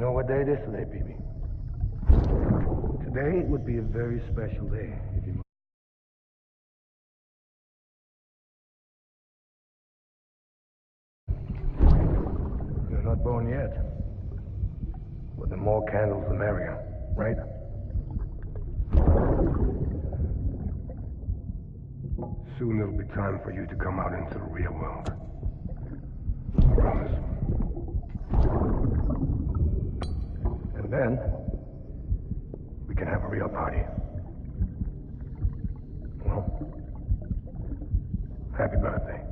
know what day it is today, baby? Today would be a very special day if you... You're not born yet. But the more candles, the merrier, right? Soon it'll be time for you to come out into the real world. I promise. And then, we can have a real party. Well, happy birthday.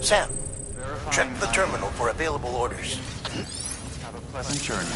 Sam, check the terminal for available orders. Have a pleasant journey.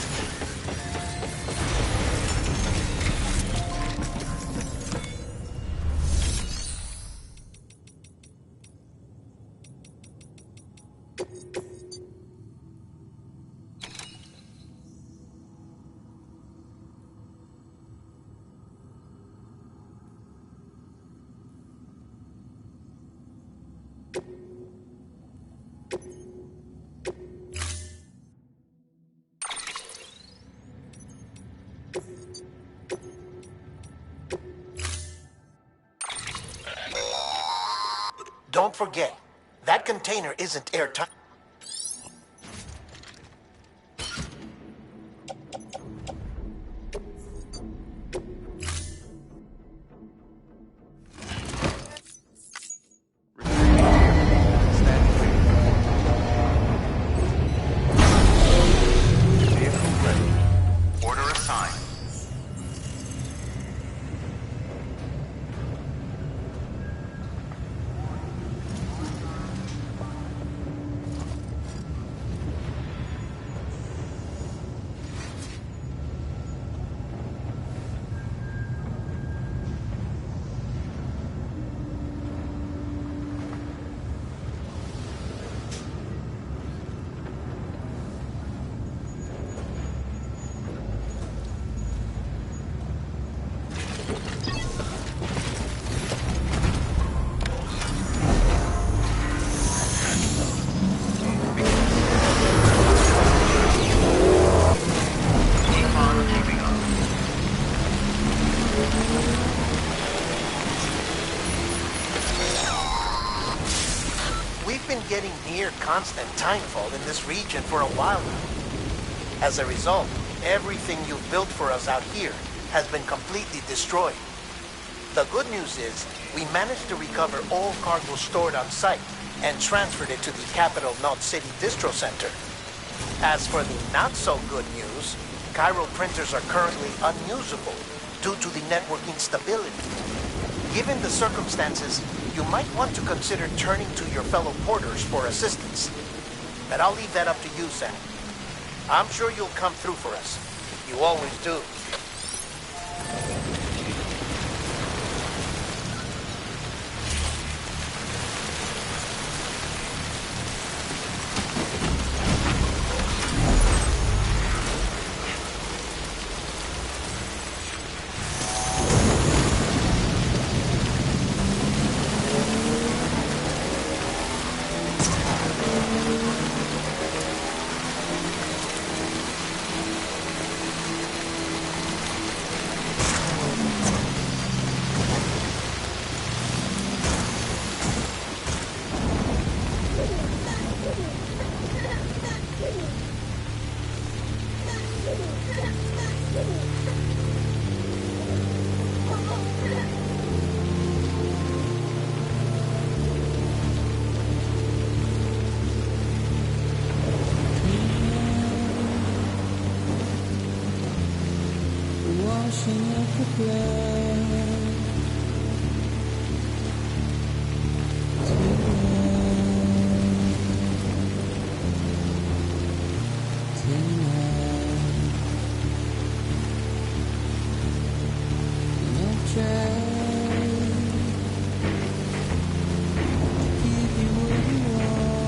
Don't forget, that container isn't airtight. Getting near constant timefall in this region for a while now. As a result, everything you've built for us out here has been completely destroyed. The good news is, we managed to recover all cargo stored on site and transferred it to the Capital Knot City Distro Center. As for the not-so-good news, Cairo printers are currently unusable due to the network instability. Given the circumstances, you might want to consider turning to your fellow porters for assistance. But I'll leave that up to you, Sam. I'm sure you'll come through for us. You always do. Keep you where you are.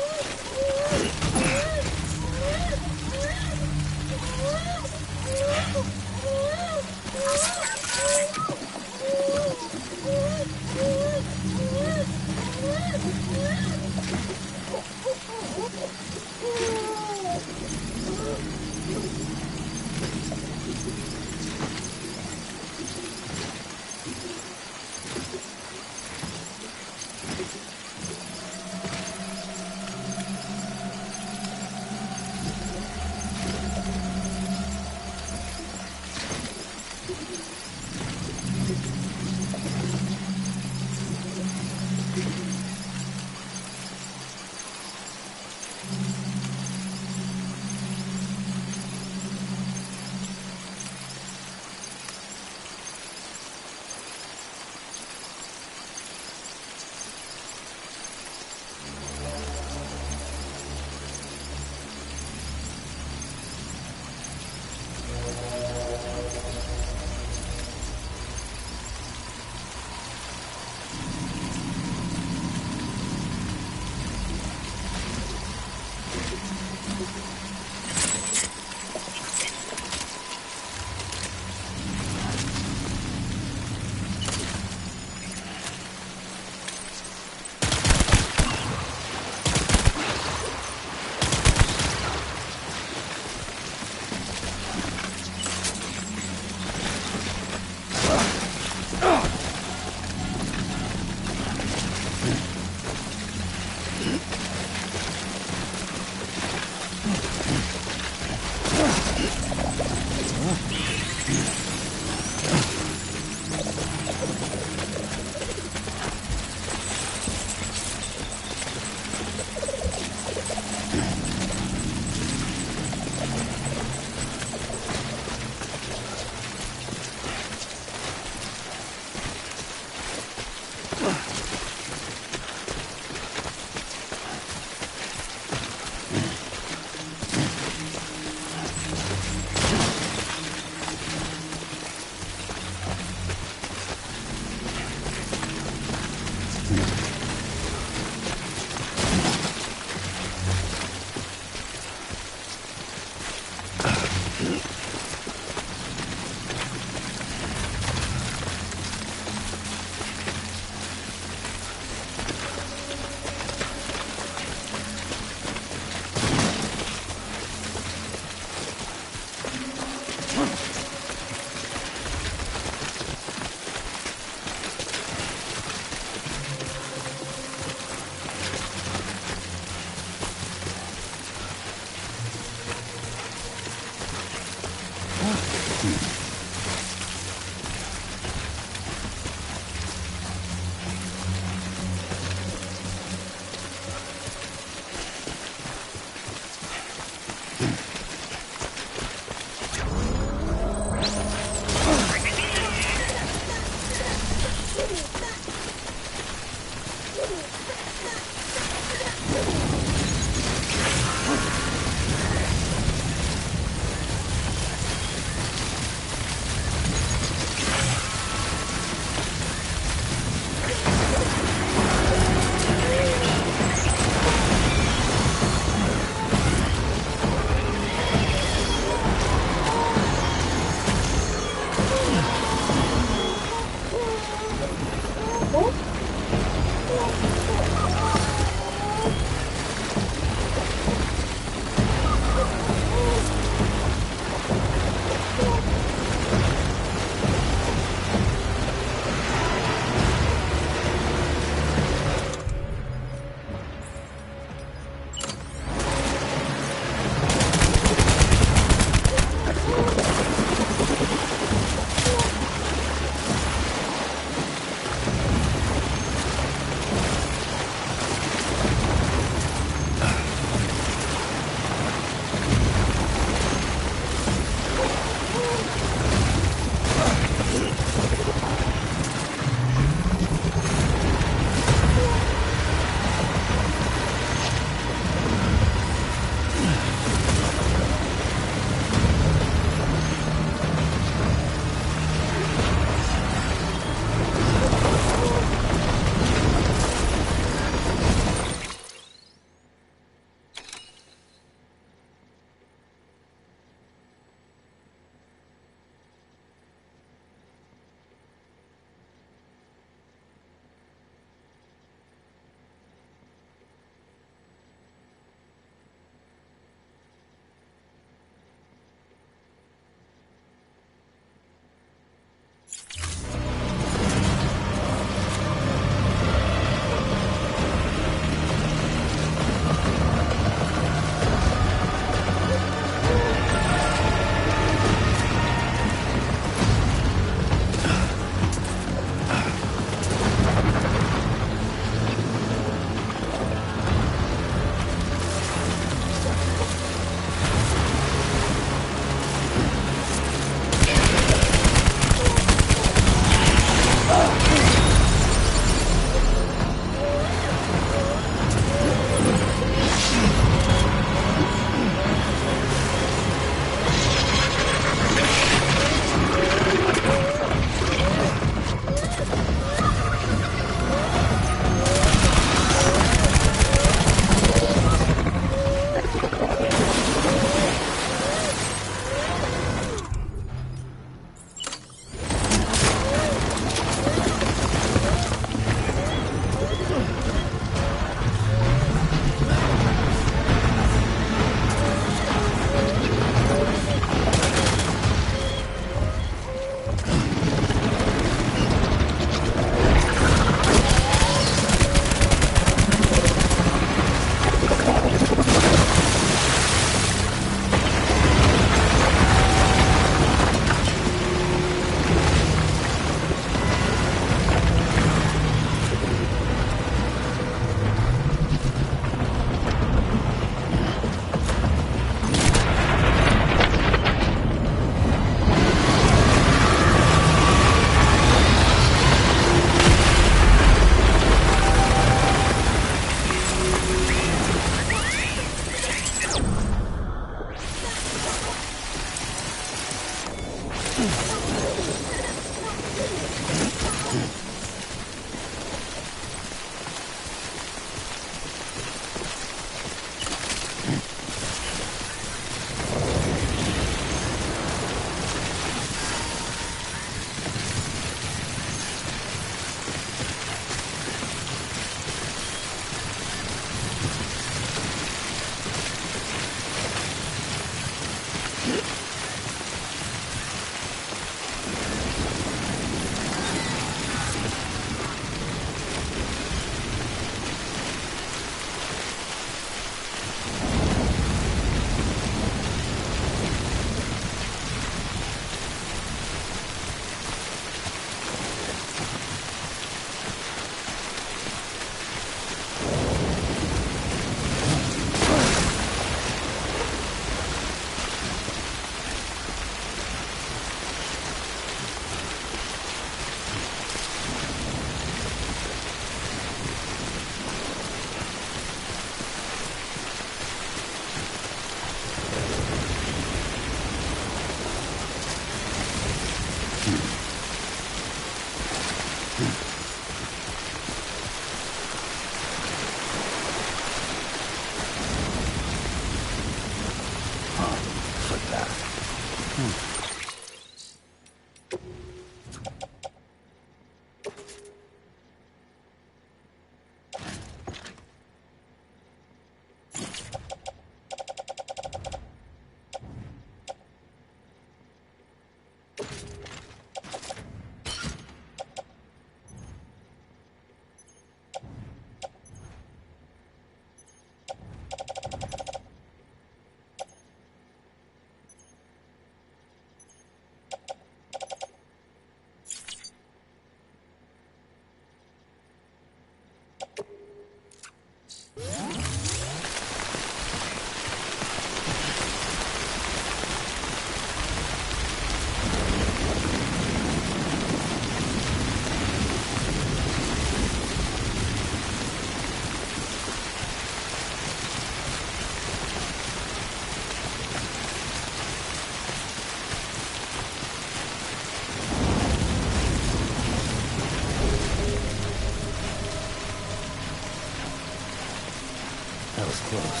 That was close.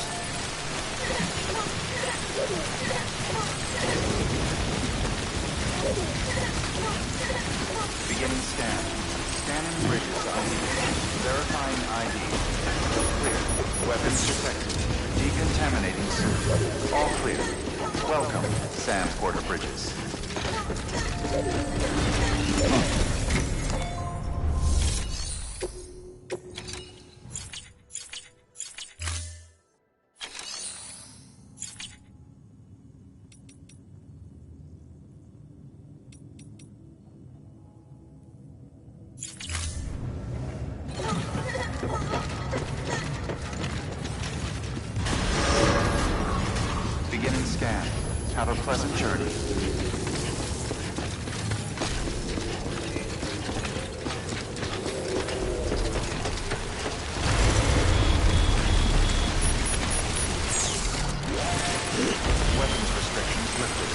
Beginning scan. Scanning bridges ID. Verifying ID. Clear. Weapons detected. Decontaminating suit. All clear. Welcome, Sam Porter Bridges. Beginning scan. Have a pleasant journey. Weapons restrictions lifted.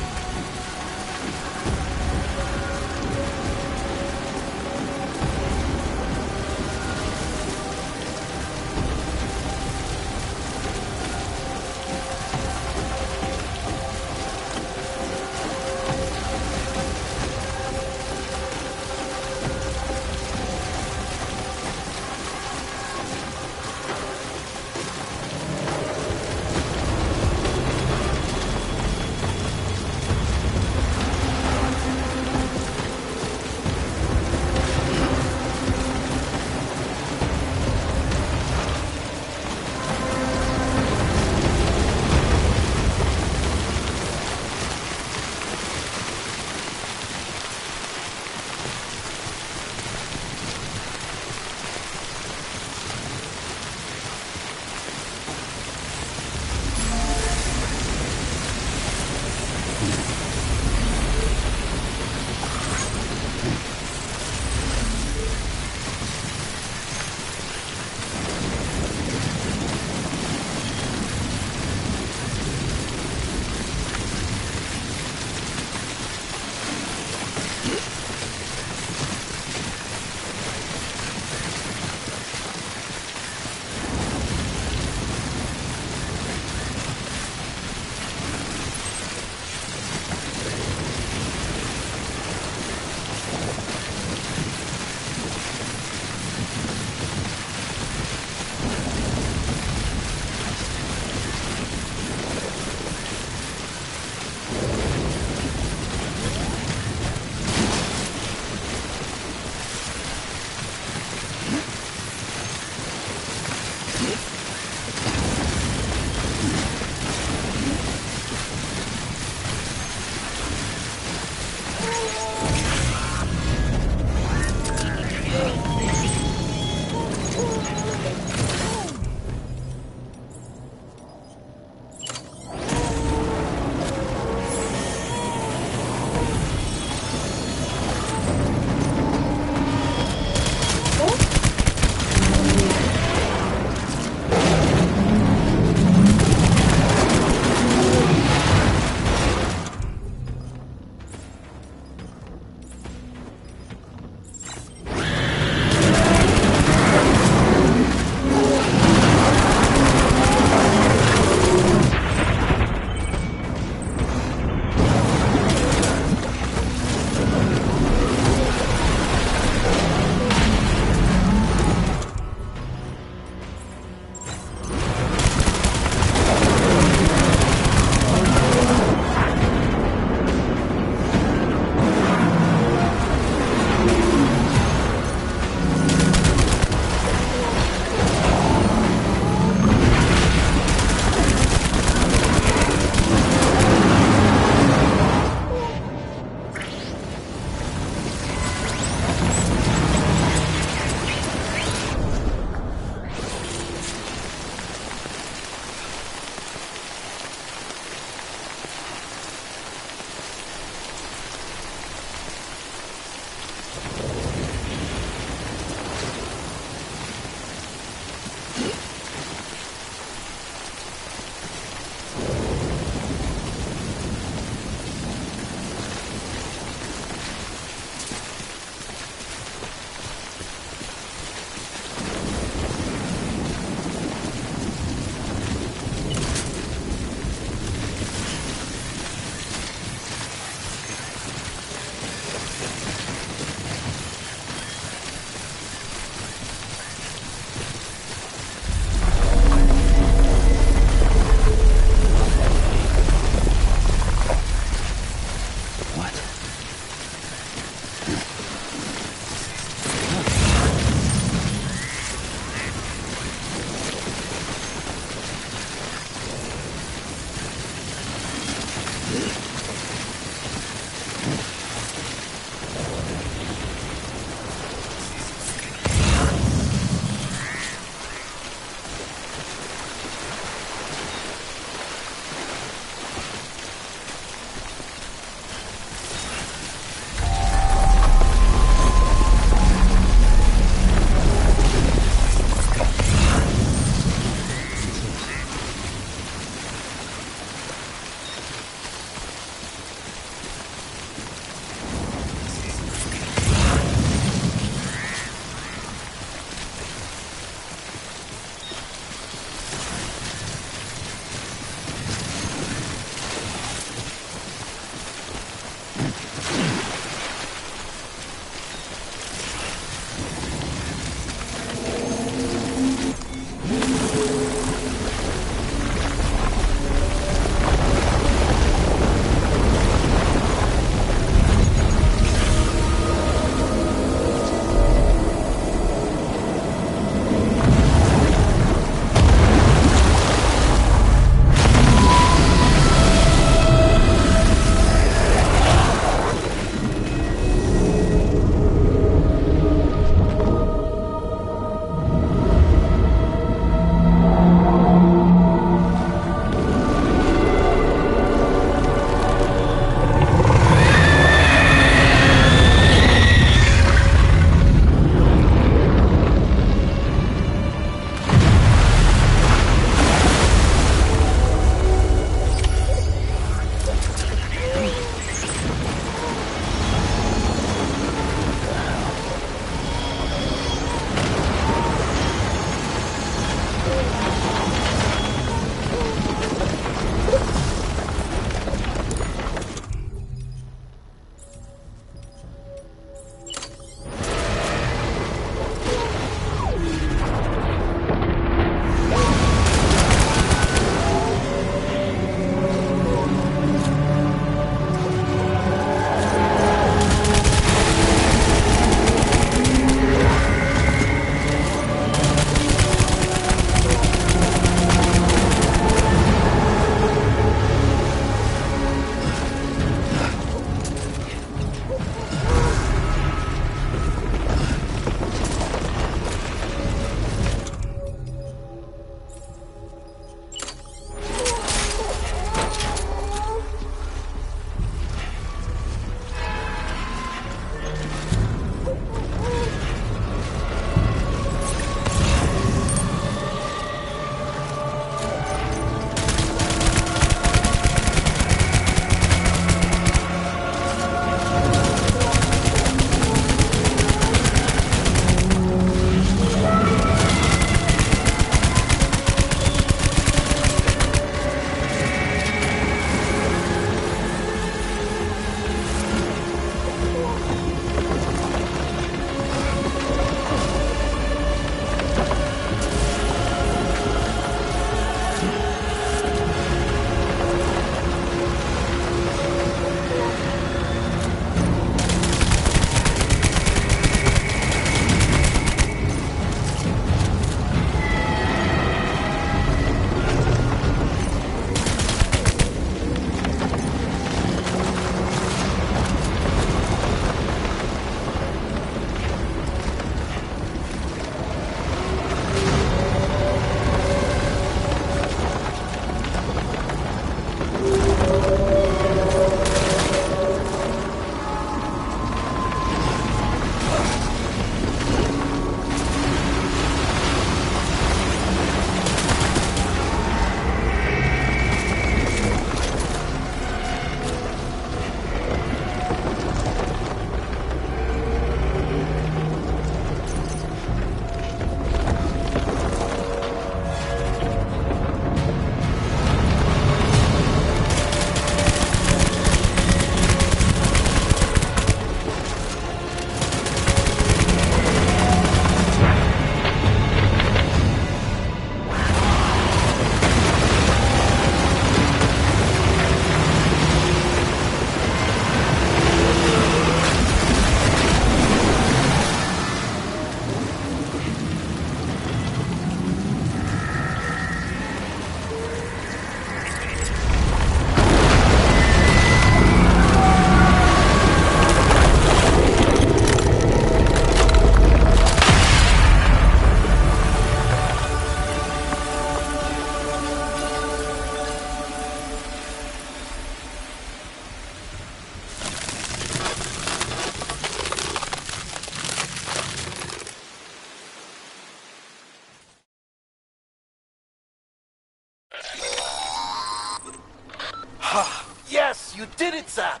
You did it, Sam!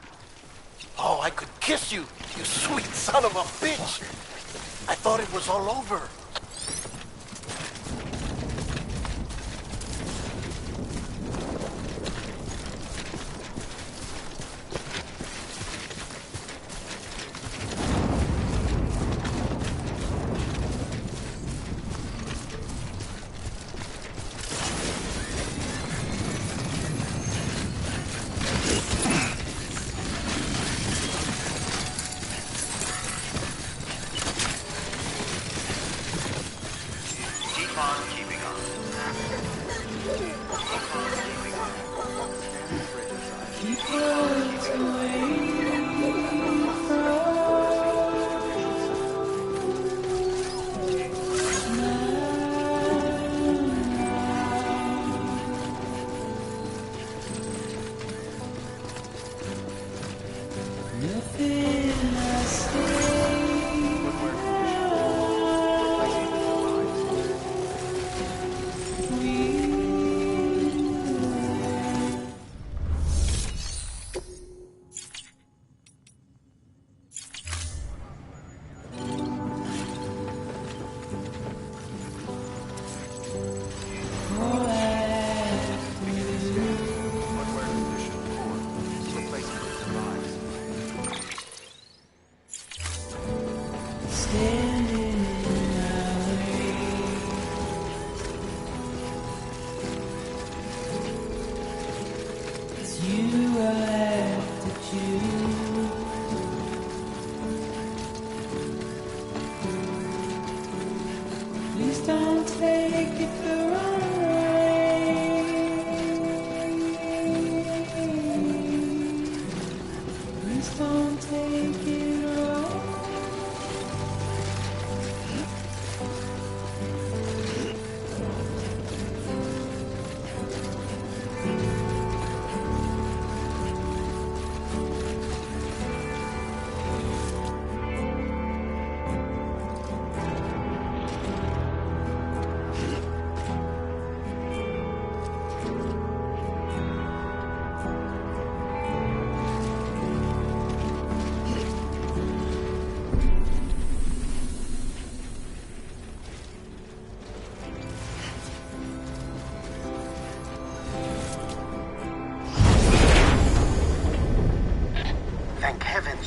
Oh, I could kiss you, you sweet son of a bitch! I thought it was all over.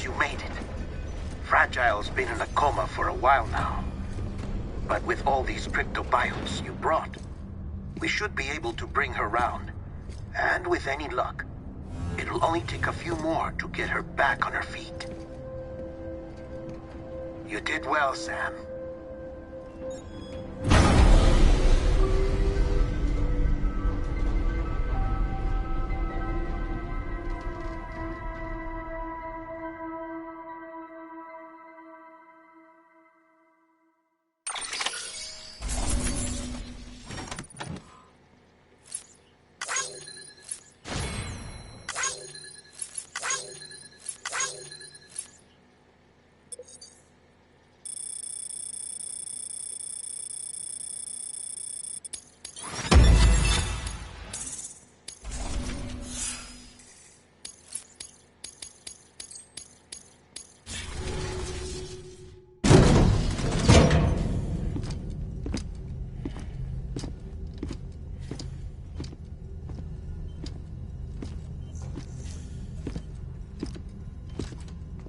You made it. Fragile's been in a coma for a while now. But with all these cryptobiotes you brought, we should be able to bring her round. And with any luck, it'll only take a few more to get her back on her feet. You did well, Sam.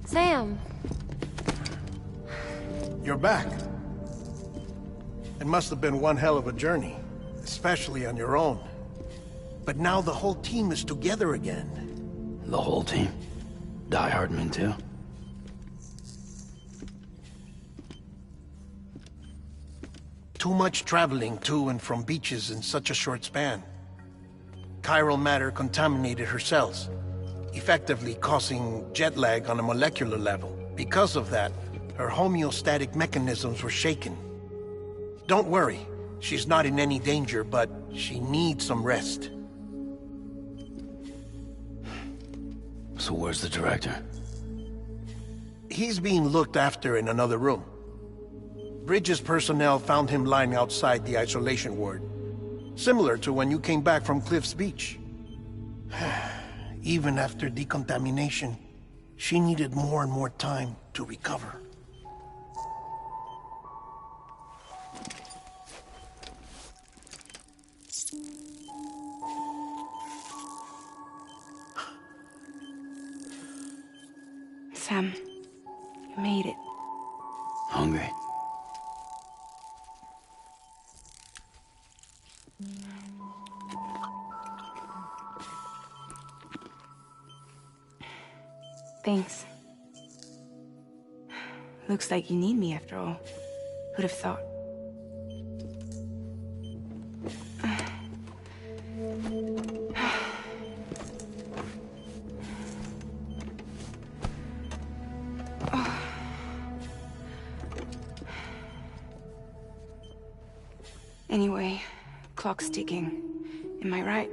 Sam. You're back. It must have been one hell of a journey, especially on your own. But now the whole team is together again. The whole team? Die Hardman too? Too much traveling to and from beaches in such a short span. Chiral matter contaminated her cells, effectively causing jet lag on a molecular level. Because of that, her homeostatic mechanisms were shaken. Don't worry, she's not in any danger, but she needs some rest. So where's the director? He's being looked after in another room. Bridges personnel found him lying outside the isolation ward. Similar to when you came back from Cliff's Beach. even after decontamination, she needed more and more time to recover. Sam, you made it. Hungry? Thanks. Looks like you need me after all. Who'd have thought? Anyway, clock's ticking. Am I right?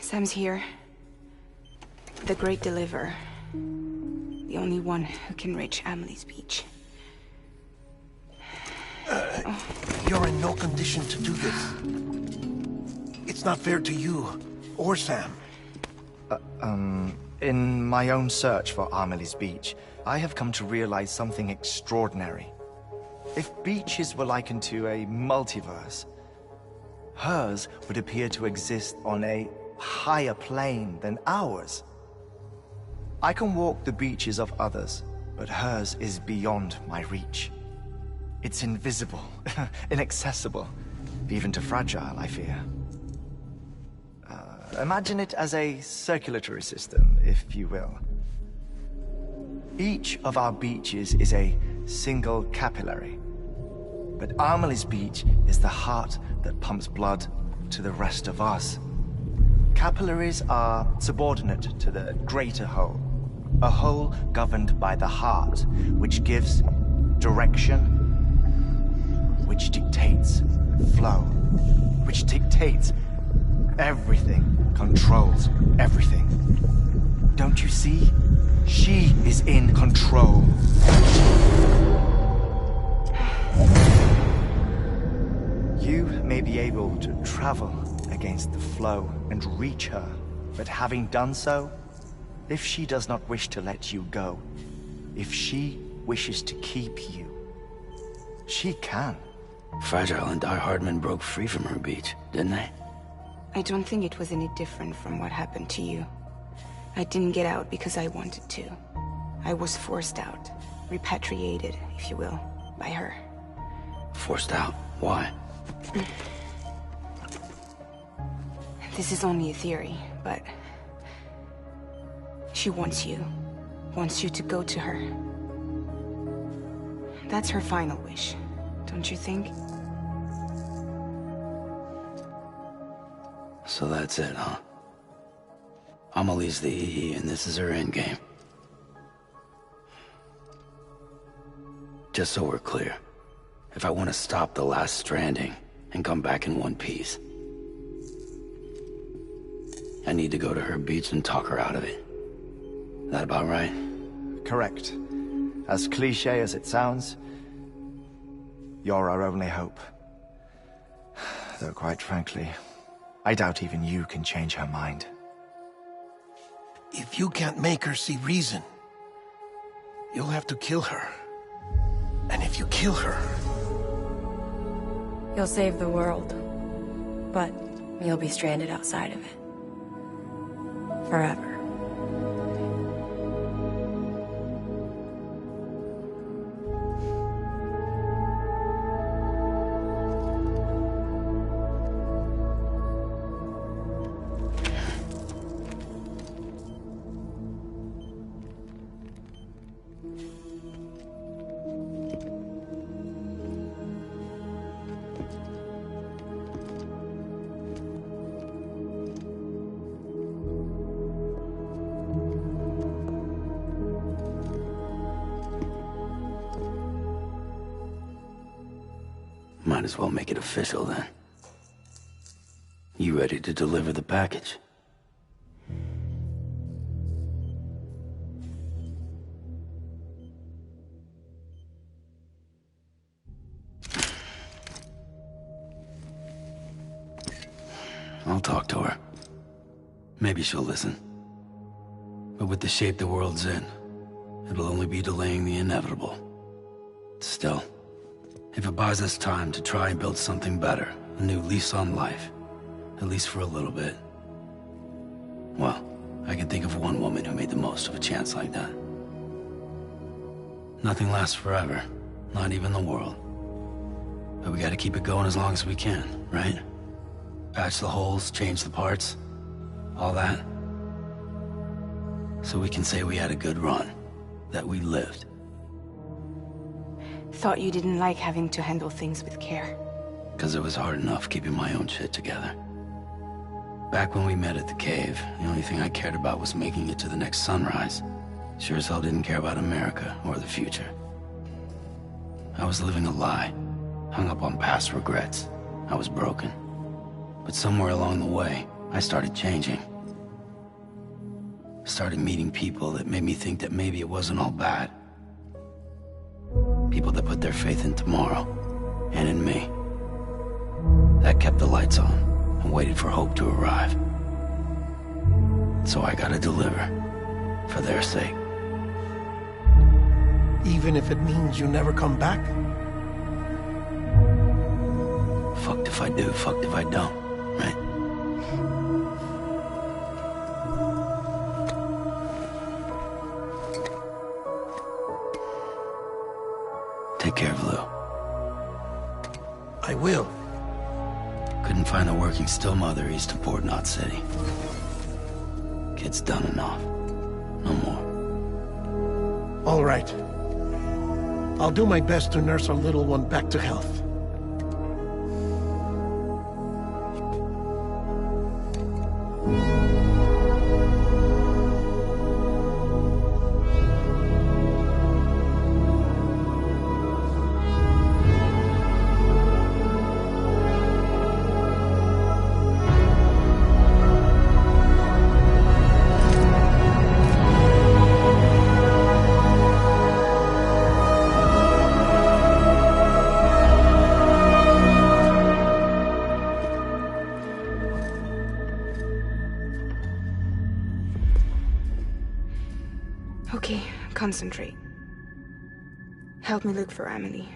Sam's here. The Great Deliverer. The only one who can reach Amelie's beach. You're in no condition to do this. It's not fair to you or Sam. In my own search for Amelie's beach, I have come to realize something extraordinary. If beaches were likened to a multiverse, hers would appear to exist on a higher plane than ours. I can walk the beaches of others, but hers is beyond my reach. It's invisible, inaccessible, even to fragile, I fear. Imagine it as a circulatory system, if you will. Each of our beaches is a single capillary. But Amelie's beach is the heart that pumps blood to the rest of us. Capillaries are subordinate to the greater whole. A whole governed by the heart, which gives direction, which dictates flow, which dictates everything, controls everything. Don't you see? She is in control. You may be able to travel against the flow and reach her, but having done so, if she does not wish to let you go, if she wishes to keep you, she can. Fragile and Die Hardman broke free from her beach, didn't they? I don't think it was any different from what happened to you. I didn't get out because I wanted to. I was forced out. Repatriated, if you will, by her. Forced out? Why? This is only a theory, but... she wants you. Wants you to go to her. That's her final wish, don't you think? So that's it, huh? Amelie's the EE, and this is her endgame. Just so we're clear, if I want to stop the last stranding and come back in one piece, I need to go to her beach and talk her out of it. That about right? Correct. As cliché as it sounds, you're our only hope. Though quite frankly, I doubt even you can change her mind. If you can't make her see reason, you'll have to kill her. And if you kill her... You'll save the world, but you'll be stranded outside of it. Forever. Might as well make it official then. You ready to deliver the package? I'll talk to her. Maybe she'll listen. But with the shape the world's in, it'll only be delaying the inevitable. Still, if it buys us time to try and build something better, a new lease on life, at least for a little bit, well, I can think of one woman who made the most of a chance like that. Nothing lasts forever, not even the world. But we gotta keep it going as long as we can, right? Patch the holes, change the parts, all that. So we can say we had a good run, that we lived. Thought you didn't like having to handle things with care. 'Cause it was hard enough keeping my own shit together. Back when we met at the cave, the only thing I cared about was making it to the next sunrise. Sure as hell didn't care about America or the future. I was living a lie, hung up on past regrets. I was broken. But somewhere along the way, I started changing. Started meeting people that made me think that maybe it wasn't all bad. People that put their faith in tomorrow, and in me. That kept the lights on, and waited for hope to arrive. So I gotta deliver, for their sake. Even if it means you never come back? Fucked if I do, fucked if I don't, right? Take care of Lou. I will. Couldn't find a working still mother east of Port Knot City. Kid's done enough. No more. All right. I'll do my best to nurse our little one back to health. Okay, concentrate. Help me look for Emily.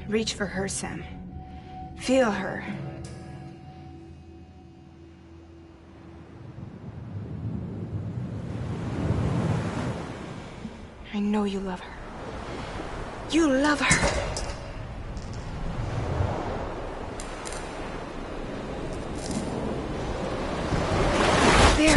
Reach for her, Sam. Feel her. I know you love her. You love her! There.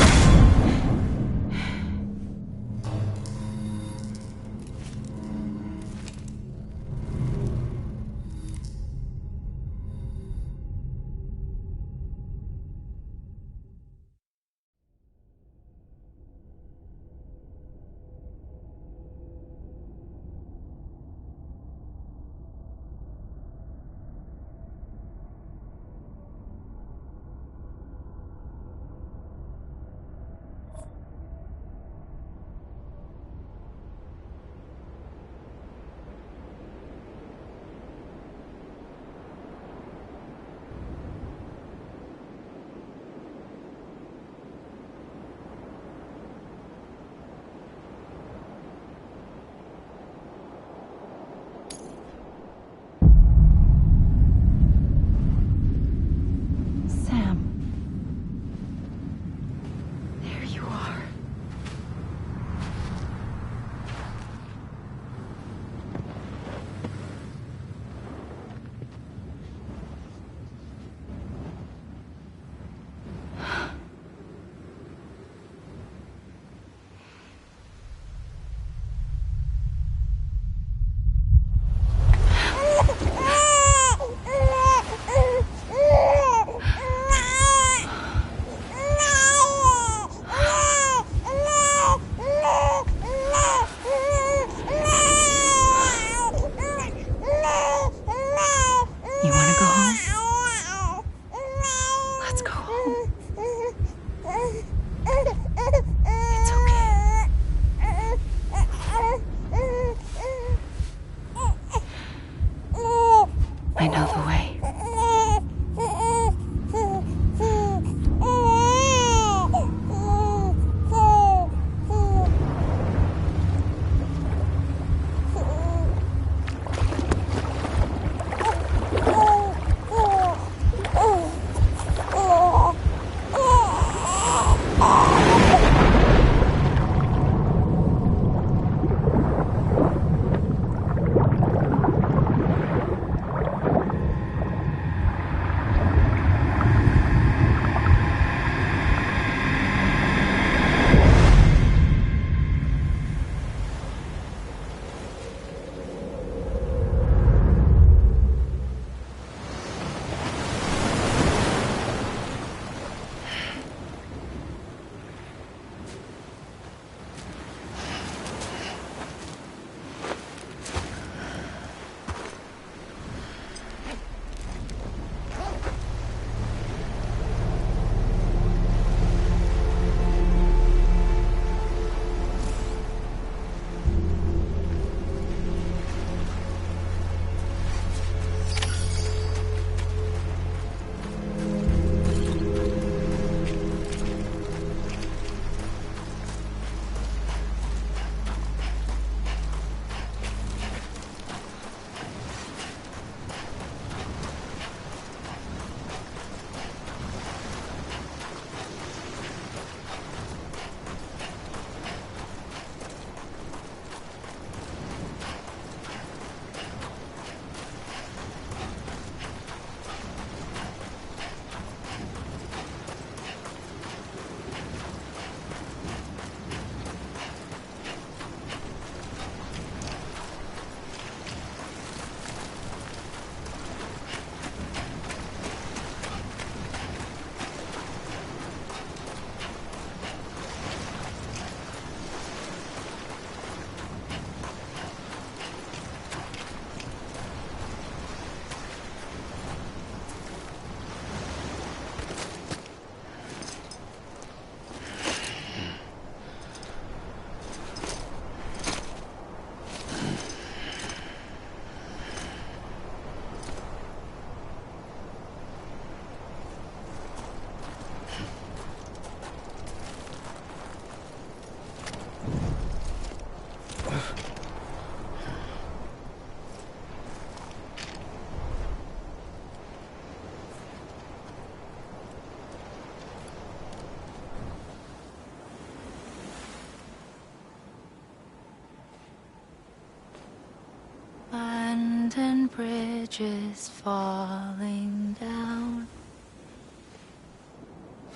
Abandoned bridges falling down.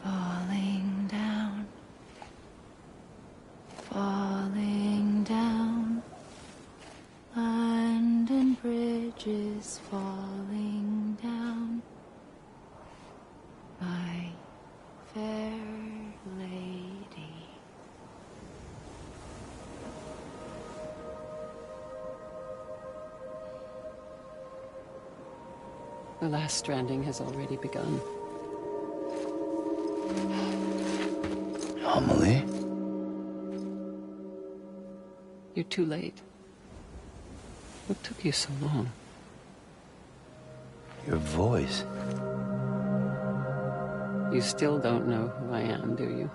Falling down. Falling down. London bridges falling down. My fair lady. The last stranding has already begun. Amelie? You're too late. What took you so long? Your voice. You still don't know who I am, do you?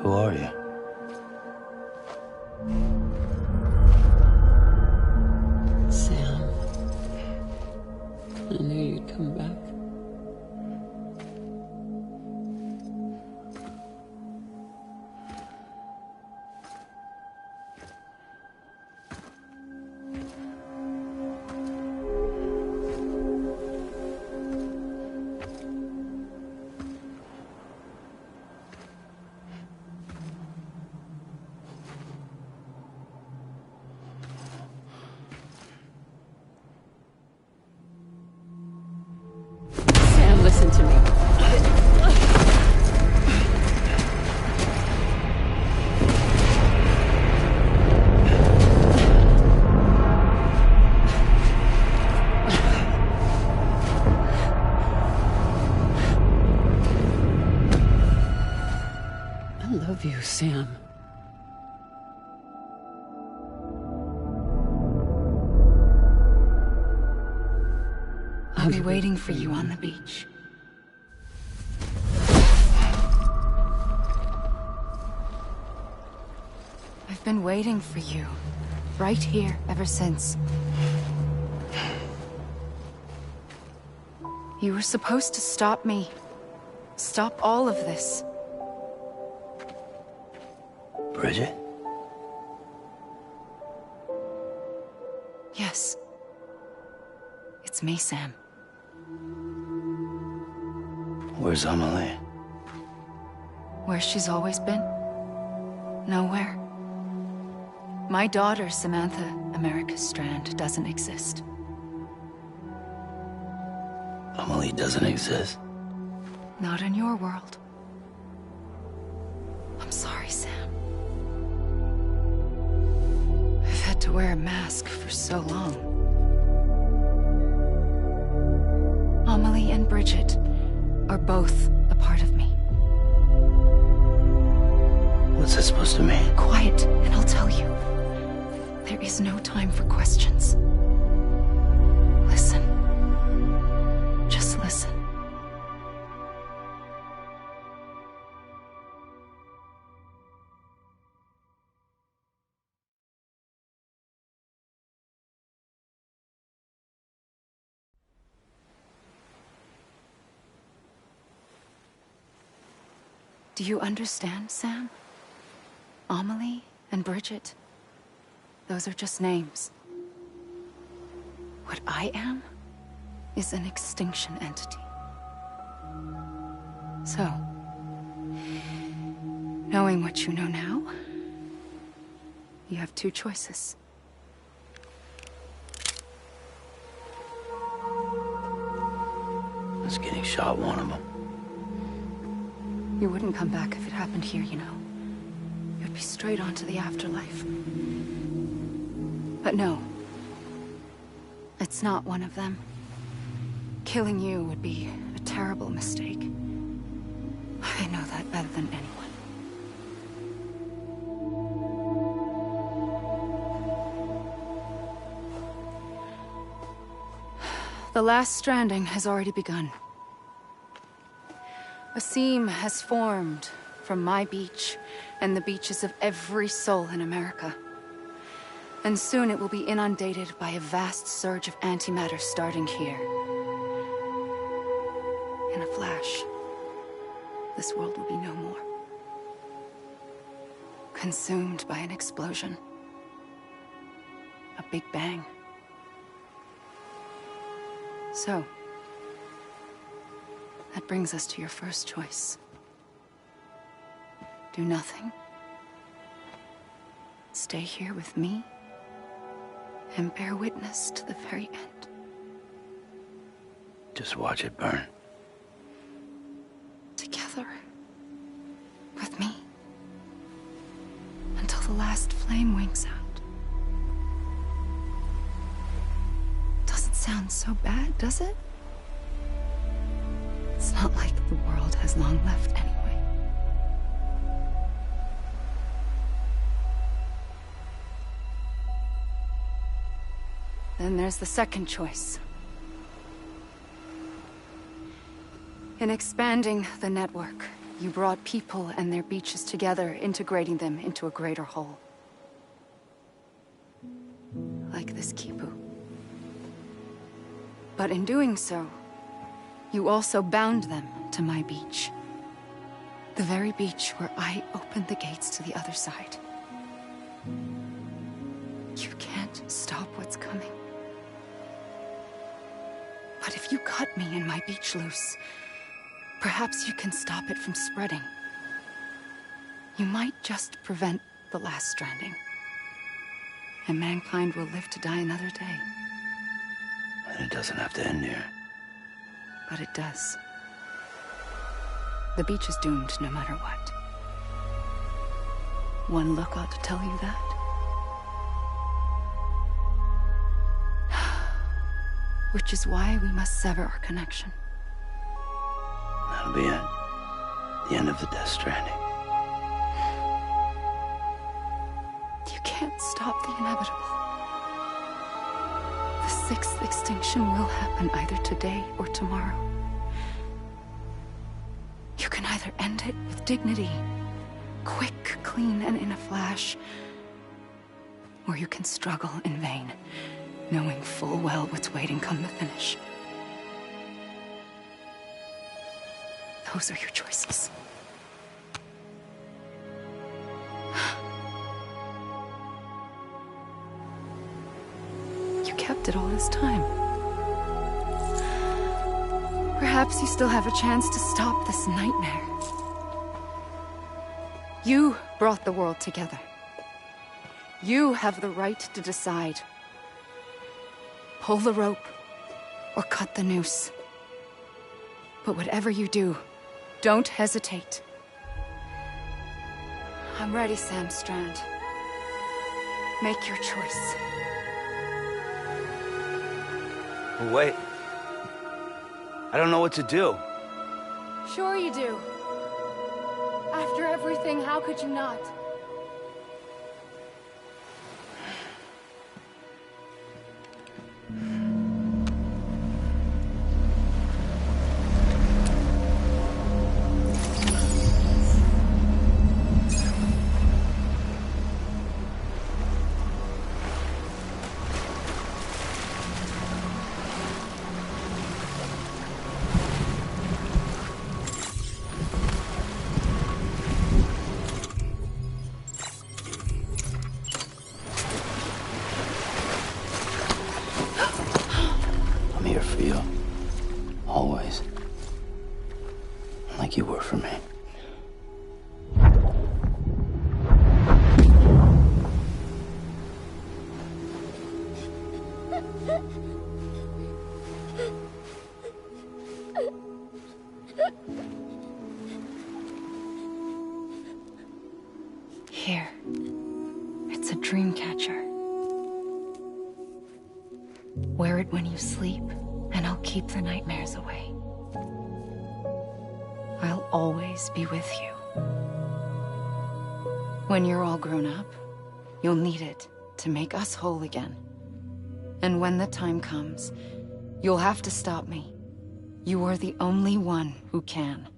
Who are you? Sam. I knew you'd come back. Sam, listen to me. I love you, Sam. I'll be waiting for you on the beach. I've been waiting for you, right here, ever since. You were supposed to stop me. Stop all of this. Bridget? Yes. It's me, Sam. Where's Amelie? Where she's always been? Nowhere. My daughter, Samantha America Strand, doesn't exist. Amelie doesn't exist? Not in your world. I'm sorry, Sam. I've had to wear a mask for so long. Amelie and Bridget are both a part of me. What's that supposed to mean? Quiet, and I'll tell you. There is no time for questions. Listen. Just listen. Do you understand, Sam? Amelie and Bridget, those are just names. What I am is an extinction entity. So, knowing what you know now, you have two choices. Is getting shot one of them? You wouldn't come back if it happened here, you know. You'd be straight on to the afterlife. But no. It's not one of them. Killing you would be a terrible mistake. I know that better than anyone. The last stranding has already begun. A seam has formed from my beach and the beaches of every soul in America. And soon it will be inundated by a vast surge of antimatter starting here. In a flash, this world will be no more. Consumed by an explosion. A that big bang. So, that brings us to your first choice. Do nothing. Stay here with me and bear witness to the very end. Just watch it burn. Together. With me. Until the last flame winks out. Doesn't sound so bad, does it? It's not like the world has long left anyway. Then there's the second choice. In expanding the network, you brought people and their beaches together, integrating them into a greater whole. Like this Kipu. But in doing so, you also bound them to my beach. The very beach where I opened the gates to the other side. You can't stop what's coming. But if you cut me and my beach loose, perhaps you can stop it from spreading. You might just prevent the last stranding. And mankind will live to die another day. And it doesn't have to end here. But it does. The beach is doomed no matter what. One look ought to tell you that. Which is why we must sever our connection. That'll be it. The end of the Death Stranding. You can't stop the inevitable. The sixth extinction will happen either today or tomorrow. You can either end it with dignity, quick, clean, and in a flash, or you can struggle in vain, knowing full well what's waiting come the finish. Those are your choices. You kept it all this time. Perhaps you still have a chance to stop this nightmare. You brought the world together. You have the right to decide. Pull the rope or cut the noose. But whatever you do, don't hesitate. I'm ready, Sam Strand. Make your choice. Wait. I don't know what to do. Sure you do. After everything, how could you not? For you. Always. Like you were for me. Here. It's a dream catcher. Wear it when you sleep, and I'll keep the nightmares away. I'll always be with you. When you're all grown up, you'll need it to make us whole again. And when the time comes, you'll have to stop me. You are the only one who can.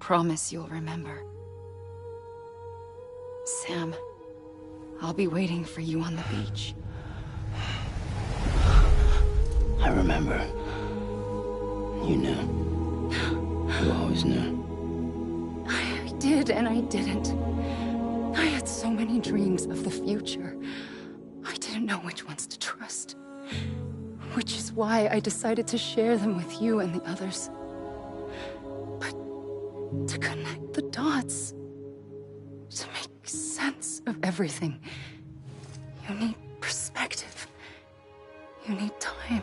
Promise you'll remember. Sam, I'll be waiting for you on the beach. I remember. You knew. You always knew. I did and I didn't. I had so many dreams of the future. I didn't know which ones to trust. Which is why I decided to share them with you and the others. But to connect the dots, to make sense of everything, you need perspective. You need time.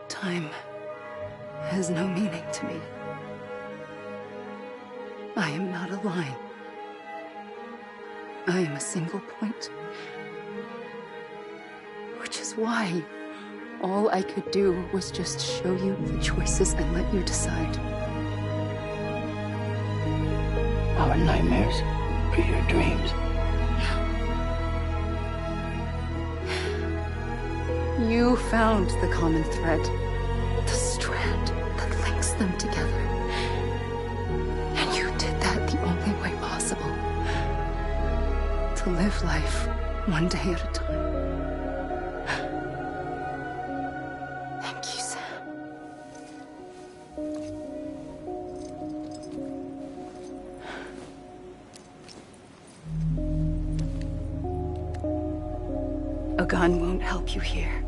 Time has no meaning to me. I am not a line. I am a single point. Which is why all I could do was just show you the choices and let you decide. Our nightmares are your dreams. You found the common thread, the strand that links them together. And you did that the only way possible. To live life one day at a time. Thank you, Sam. A gun won't help you here.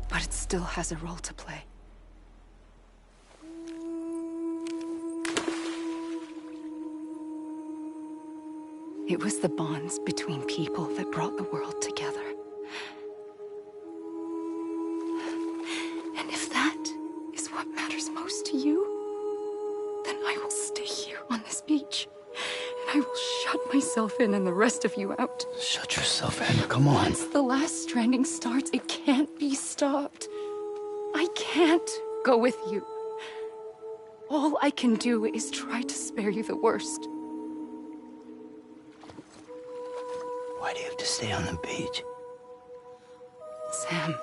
But it still has a role to play. It was the bonds between people that brought the world together. And if that is what matters most to you, then I will stay here on this beach. And I will shut myself in and the rest of you out. Shut yourself in. Come on. Once the last stranding starts, it can't be stopped. I can't go with you. All I can do is try to spare you the worst. Why do you have to stay on the beach? Sam,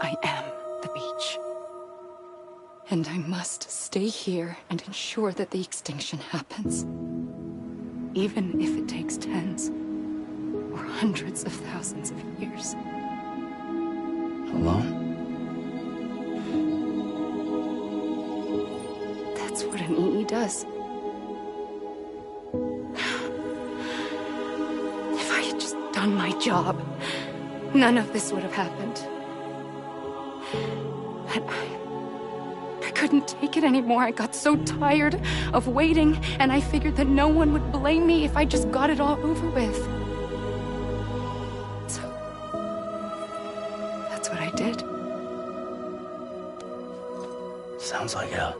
I am the beach. And I must stay here and ensure that the extinction happens. Even if it takes tens or hundreds of thousands of years. Alone? That's what an EE does. If I had just done my job, none of this would have happened. But I couldn't take it anymore. I got so tired of waiting, and I figured that no one would blame me if I just got it all over with. So, that's what I did. Sounds like hell.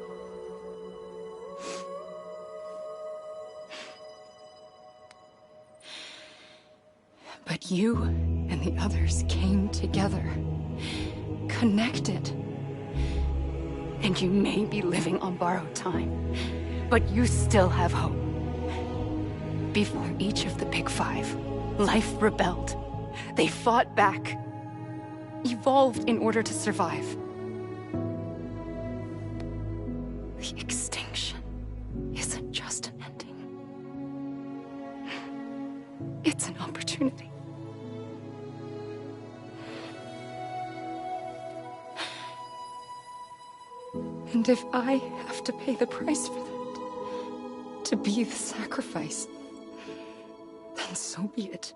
But you and the others came together, connected. And you may be living on borrowed time, but you still have hope. Before each of the Big Five, life rebelled. They fought back, evolved in order to survive. The extinction isn't just an ending. It's an opportunity. And if I have to pay the price for that, to be the sacrifice, then so be it.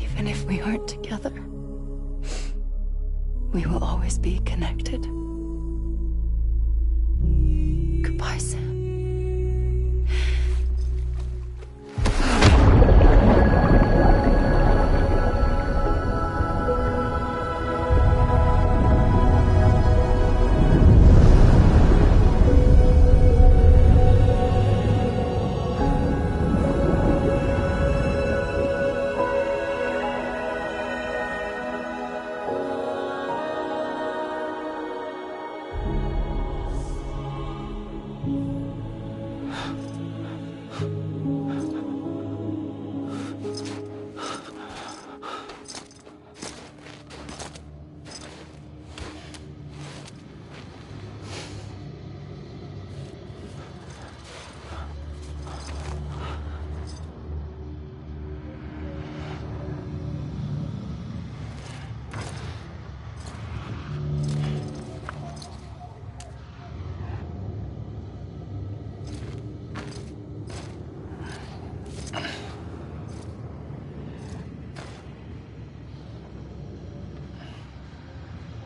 Even if we aren't together, we will always be connected. Goodbye, Sam.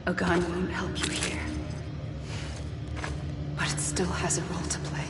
A gun won't help you here. But it still has a role to play.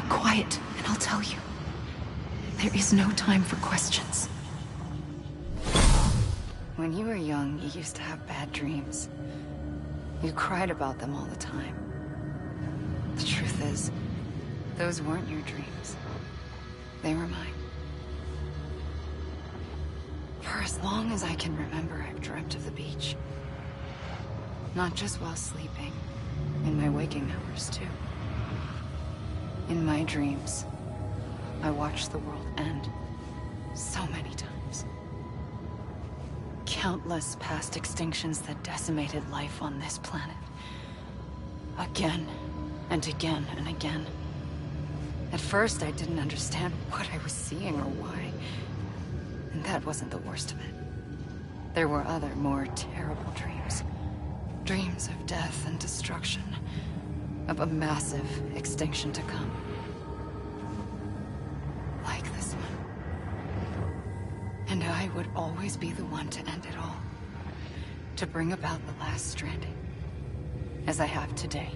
Quiet, and I'll tell you. There is no time for questions. When you were young, you used to have bad dreams. You cried about them all the time. The truth is, those weren't your dreams. They were mine. For as long as I can remember, I've dreamt of the beach. Not just while sleeping, in my waking hours, too. In my dreams, I watched the world end so many times. Countless past extinctions that decimated life on this planet. Again, and again, and again. At first, I didn't understand what I was seeing or why. And that wasn't the worst of it. There were other, more terrible dreams. Dreams of death and destruction. Of a massive extinction to come. Like this one. And I would always be the one to end it all. To bring about the last stranding. As I have today.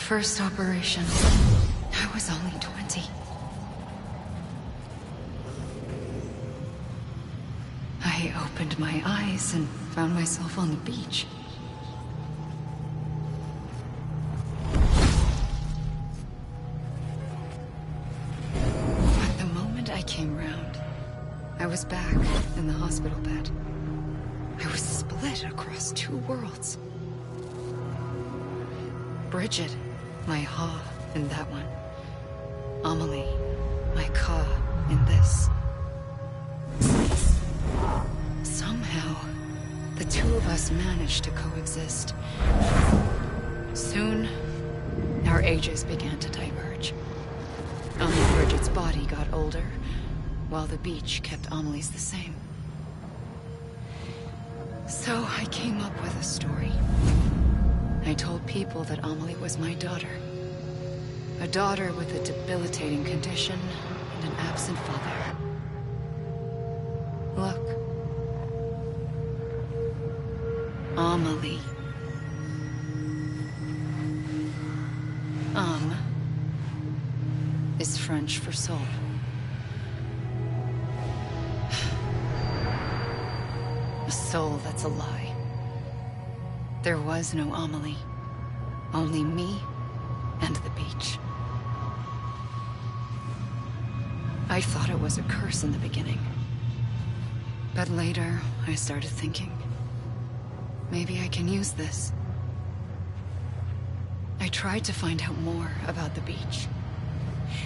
first operation, I was only 20. I opened my eyes and found myself on the beach. But the moment I came round, I was back in the hospital bed. I was split across two worlds. Bridget, my Ha in that one. Amelie, my Ka in this. Somehow, the two of us managed to coexist. Soon, our ages began to diverge. Only Bridget's body got older, while the beach kept Amelie's the same. So I came up with a story. I told people that Amelie was my daughter. A daughter with a debilitating condition and an absent father. Look. Amelie. Is French for soul. A soul that's a lie. There was no Amelie. Only me and the beach. I thought it was a curse in the beginning. But later, I started thinking, maybe I can use this. I tried to find out more about the beach.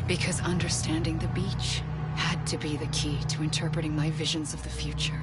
Because understanding the beach had to be the key to interpreting my visions of the future.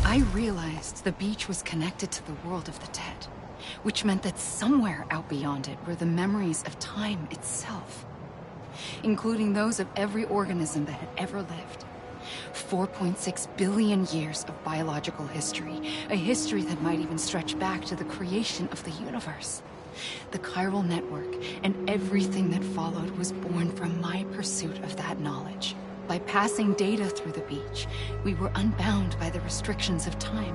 I realized the beach was connected to the world of the dead, which meant that somewhere out beyond it were the memories of time itself, including those of every organism that had ever lived. 4.6 billion years of biological history, a history that might even stretch back to the creation of the universe. The chiral network and everything that followed was born from my pursuit of that knowledge. By passing data through the beach, we were unbound by the restrictions of time.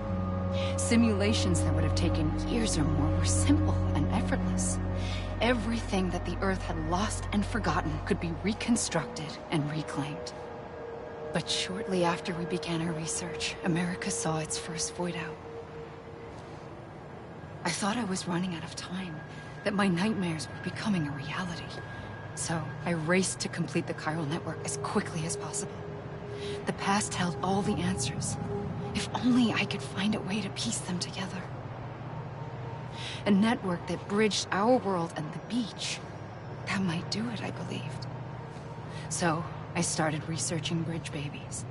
Simulations that would have taken years or more were simple and effortless. everything that the Earth had lost and forgotten could be reconstructed and reclaimed. But shortly after we began our research, America saw its first void out. I thought I was running out of time, that my nightmares were becoming a reality. So I raced to complete the chiral network as quickly as possible. The past held all the answers. If only I could find a way to piece them together. A network that bridged our world and the beach. That might do it, I believed. So I started researching bridge babies,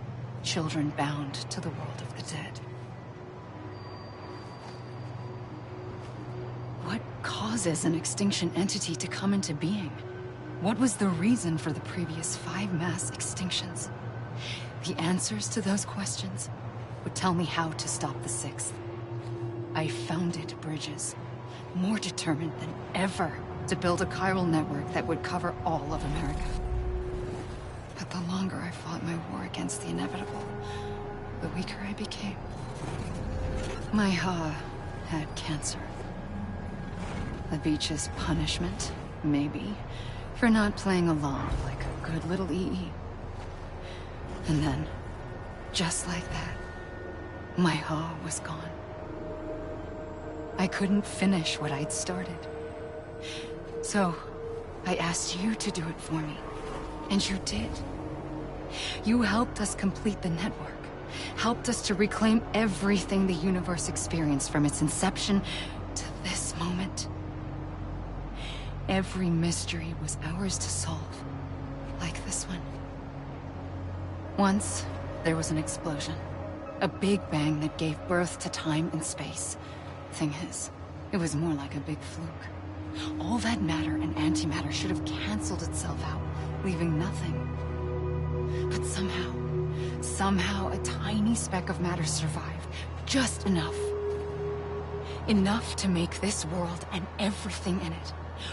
children bound to the world of the dead. What causes an extinction entity to come into being? What was the reason for the previous 5 mass extinctions? The answers to those questions would tell me how to stop the 6th. I founded bridges, more determined than ever to build a chiral network that would cover all of America. But the longer I fought my war against the inevitable, the weaker I became. My Ha had cancer. The beach's punishment, maybe, for not playing along like a good little EE. And then, just like that, my Ha was gone. I couldn't finish what I'd started. So, I asked you to do it for me. And you did. You helped us complete the network. Helped us to reclaim everything the universe experienced from its inception to this moment. Every mystery was ours to solve. Like this one. Once, there was an explosion. A big bang that gave birth to time and space. Thing is, it was more like a big fluke. All that matter and antimatter should have canceled itself out, leaving nothing. But somehow a tiny speck of matter survived. Just enough. Enough to make this world and everything in it.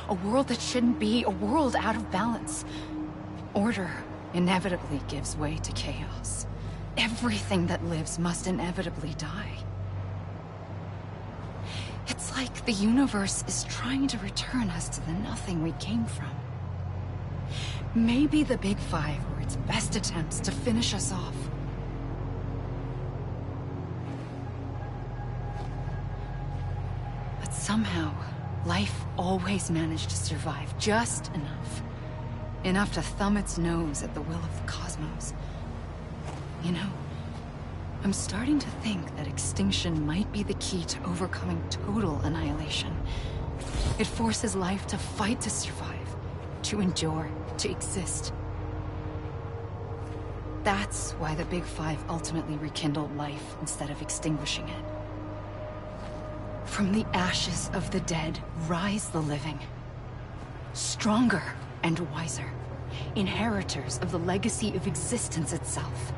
A world that shouldn't be, a world out of balance. Order inevitably gives way to chaos. Everything that lives must inevitably die. It's like the universe is trying to return us to the nothing we came from. Maybe the Big Five were its best attempts to finish us off. But somehow, life always managed to survive just enough. Enough to thumb its nose at the will of the cosmos. You know, I'm starting to think that extinction might be the key to overcoming total annihilation. It forces life to fight to survive, to endure, to exist. That's why the Big Five ultimately rekindled life instead of extinguishing it. From the ashes of the dead rise the living. Stronger and wiser. Inheritors of the legacy of existence itself.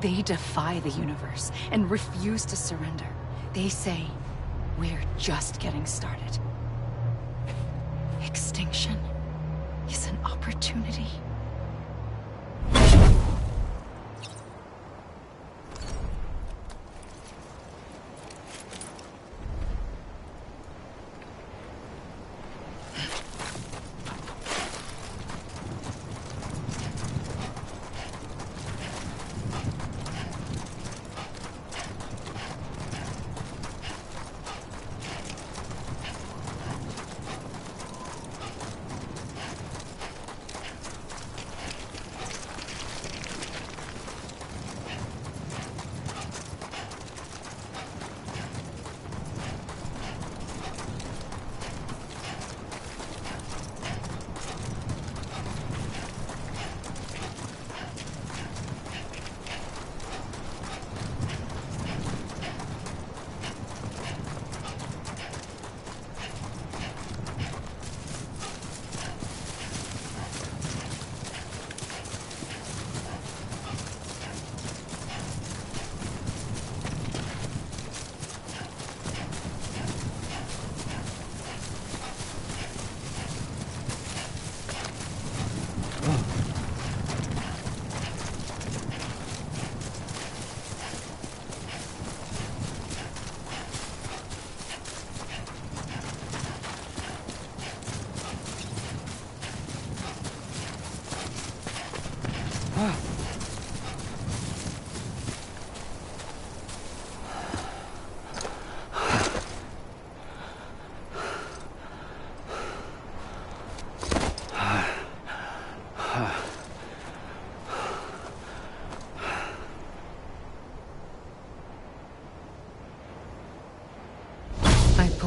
They defy the universe and refuse to surrender. They say, we're just getting started. Extinction is an opportunity.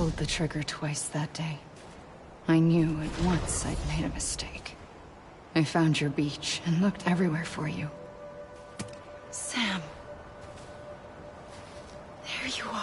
pulled the trigger twice that day. I knew at once I'd made a mistake. I found your beach and looked everywhere for you. Sam. There you are.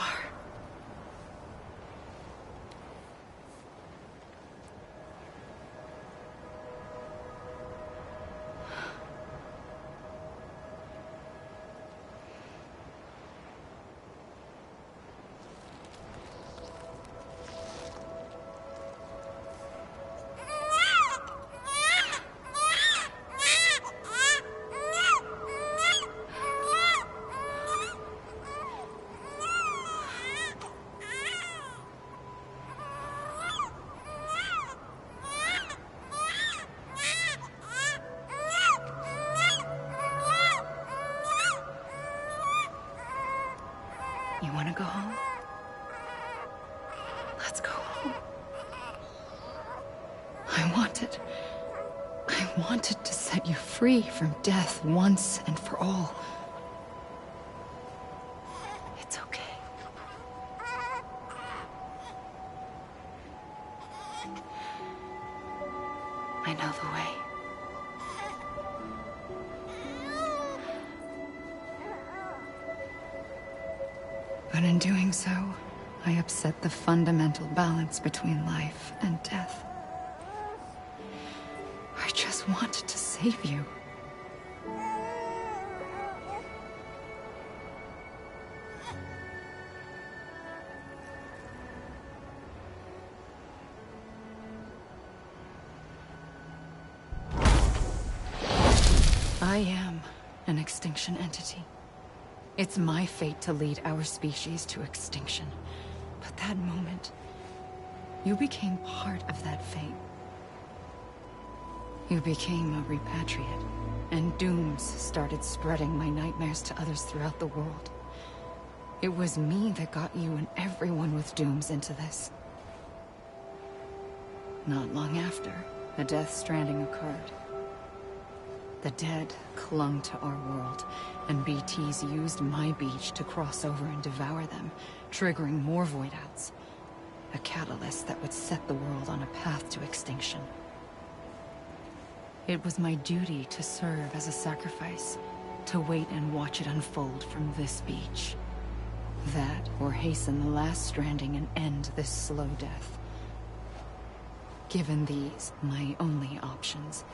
You want to go home? Let's go home. I wanted to set you free from death once and for all. It's okay. I know the way. But in doing so, I upset the fundamental balance between life and death. I just wanted to save you. I am an extinction entity. It's my fate to lead our species to extinction. But that moment, you became part of that fate. You became a repatriate, and dooms started spreading my nightmares to others throughout the world. It was me that got you and everyone with dooms into this. Not long after, the Death Stranding occurred. The dead clung to our world, and BTs used my beach to cross over and devour them, triggering more void-outs. A catalyst that would set the world on a path to extinction. It was my duty to serve as a sacrifice, to wait and watch it unfold from this beach. That, or hasten the last stranding and end this slow death. Given these, my only options,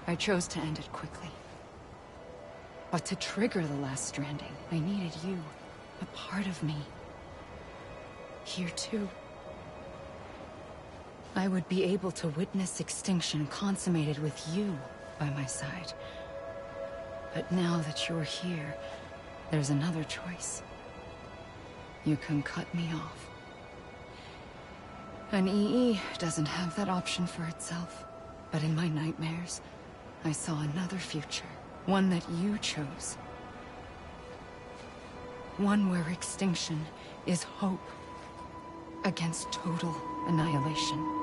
I chose to end it quickly. But to trigger the last stranding, I needed you, a part of me. Here too. I would be able to witness extinction consummated with you by my side. But now that you're here, there's another choice. You can cut me off. An EE doesn't have that option for itself. But in my nightmares, I saw another future. One that you chose. One where extinction is hope against total annihilation.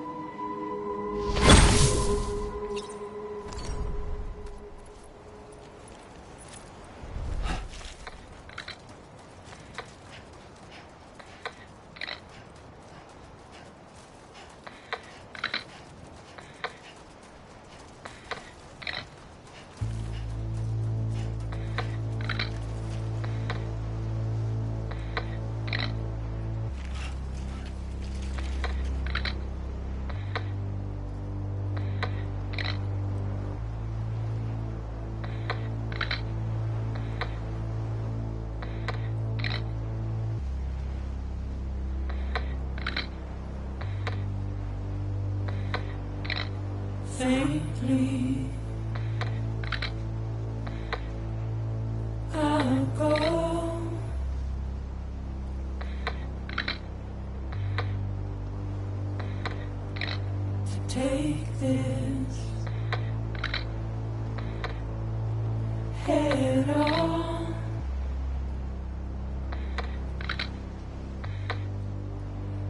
Faintly, I'll go to take this head on.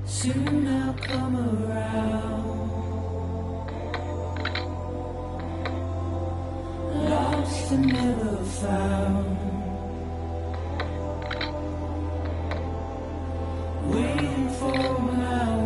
Soon I'll come around. Lost and never found, waiting for my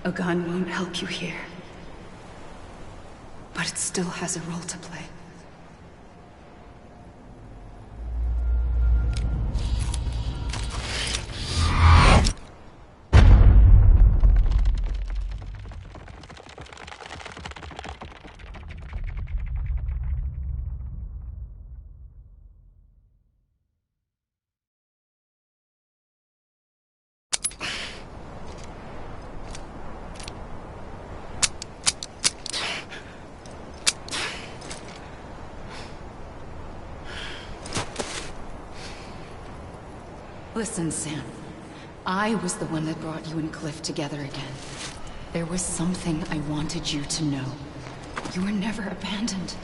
A gun won't help you here. But it still has a role to play. Listen, Sam. I was the one that brought you and Cliff together again. There was something I wanted you to know. You were never abandoned.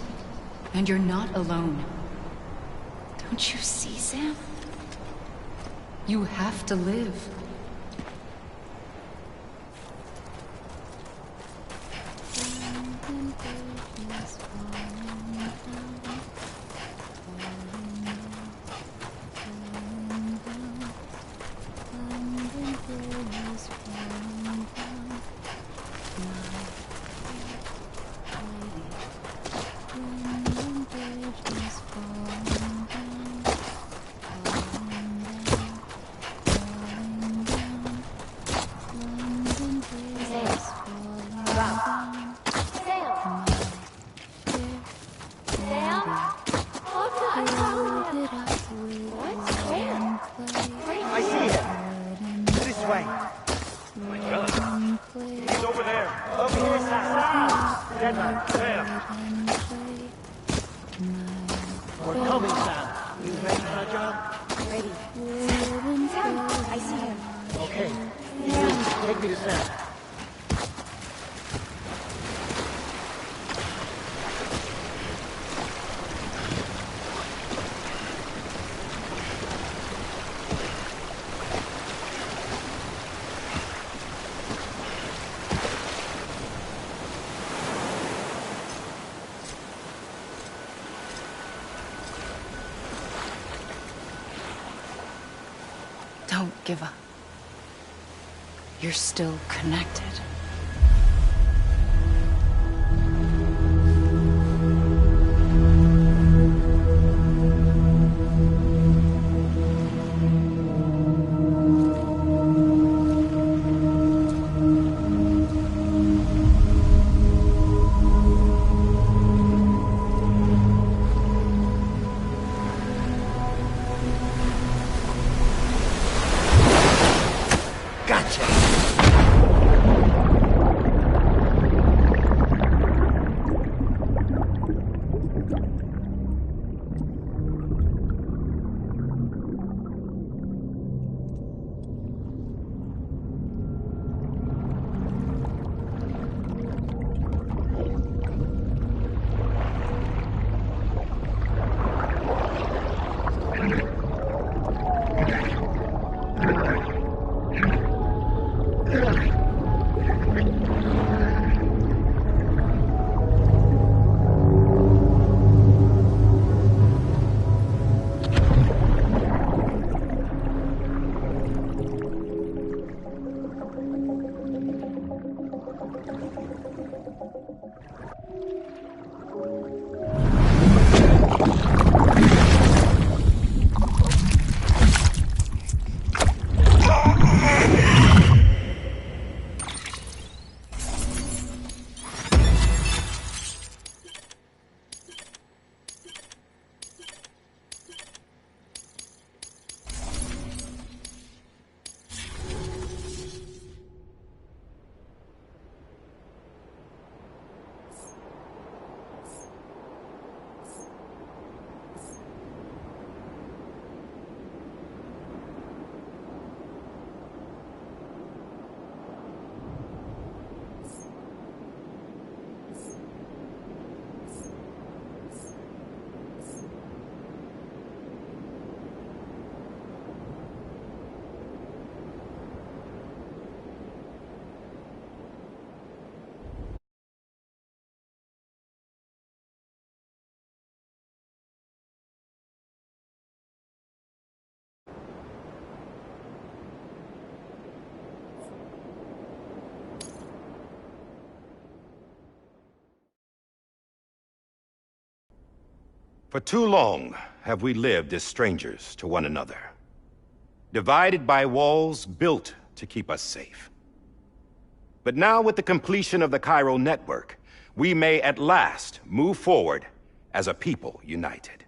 And you're not alone. Don't you see, Sam? You have to live. Don't give up. You're still connected. For too long have we lived as strangers to one another, divided by walls built to keep us safe. But now, with the completion of the Chiral network, we may at last move forward as a people united.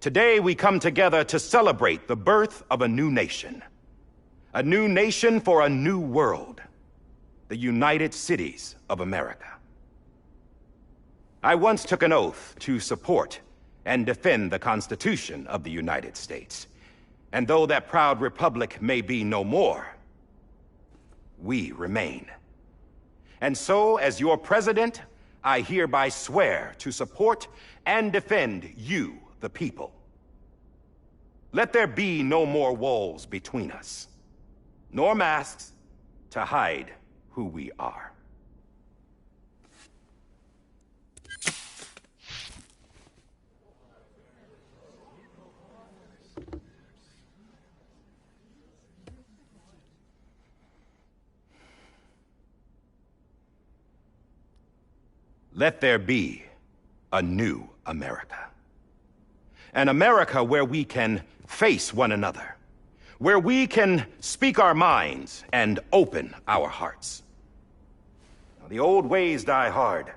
Today we come together to celebrate the birth of a new nation for a new world, the United Cities of America. I once took an oath to support and defend the Constitution of the United States. And though that proud republic may be no more, we remain. And so, as your president, I hereby swear to support and defend you, the people. Let there be no more walls between us, nor masks to hide who we are. Let there be a new America. An America where we can face one another, where we can speak our minds and open our hearts. The old ways die hard,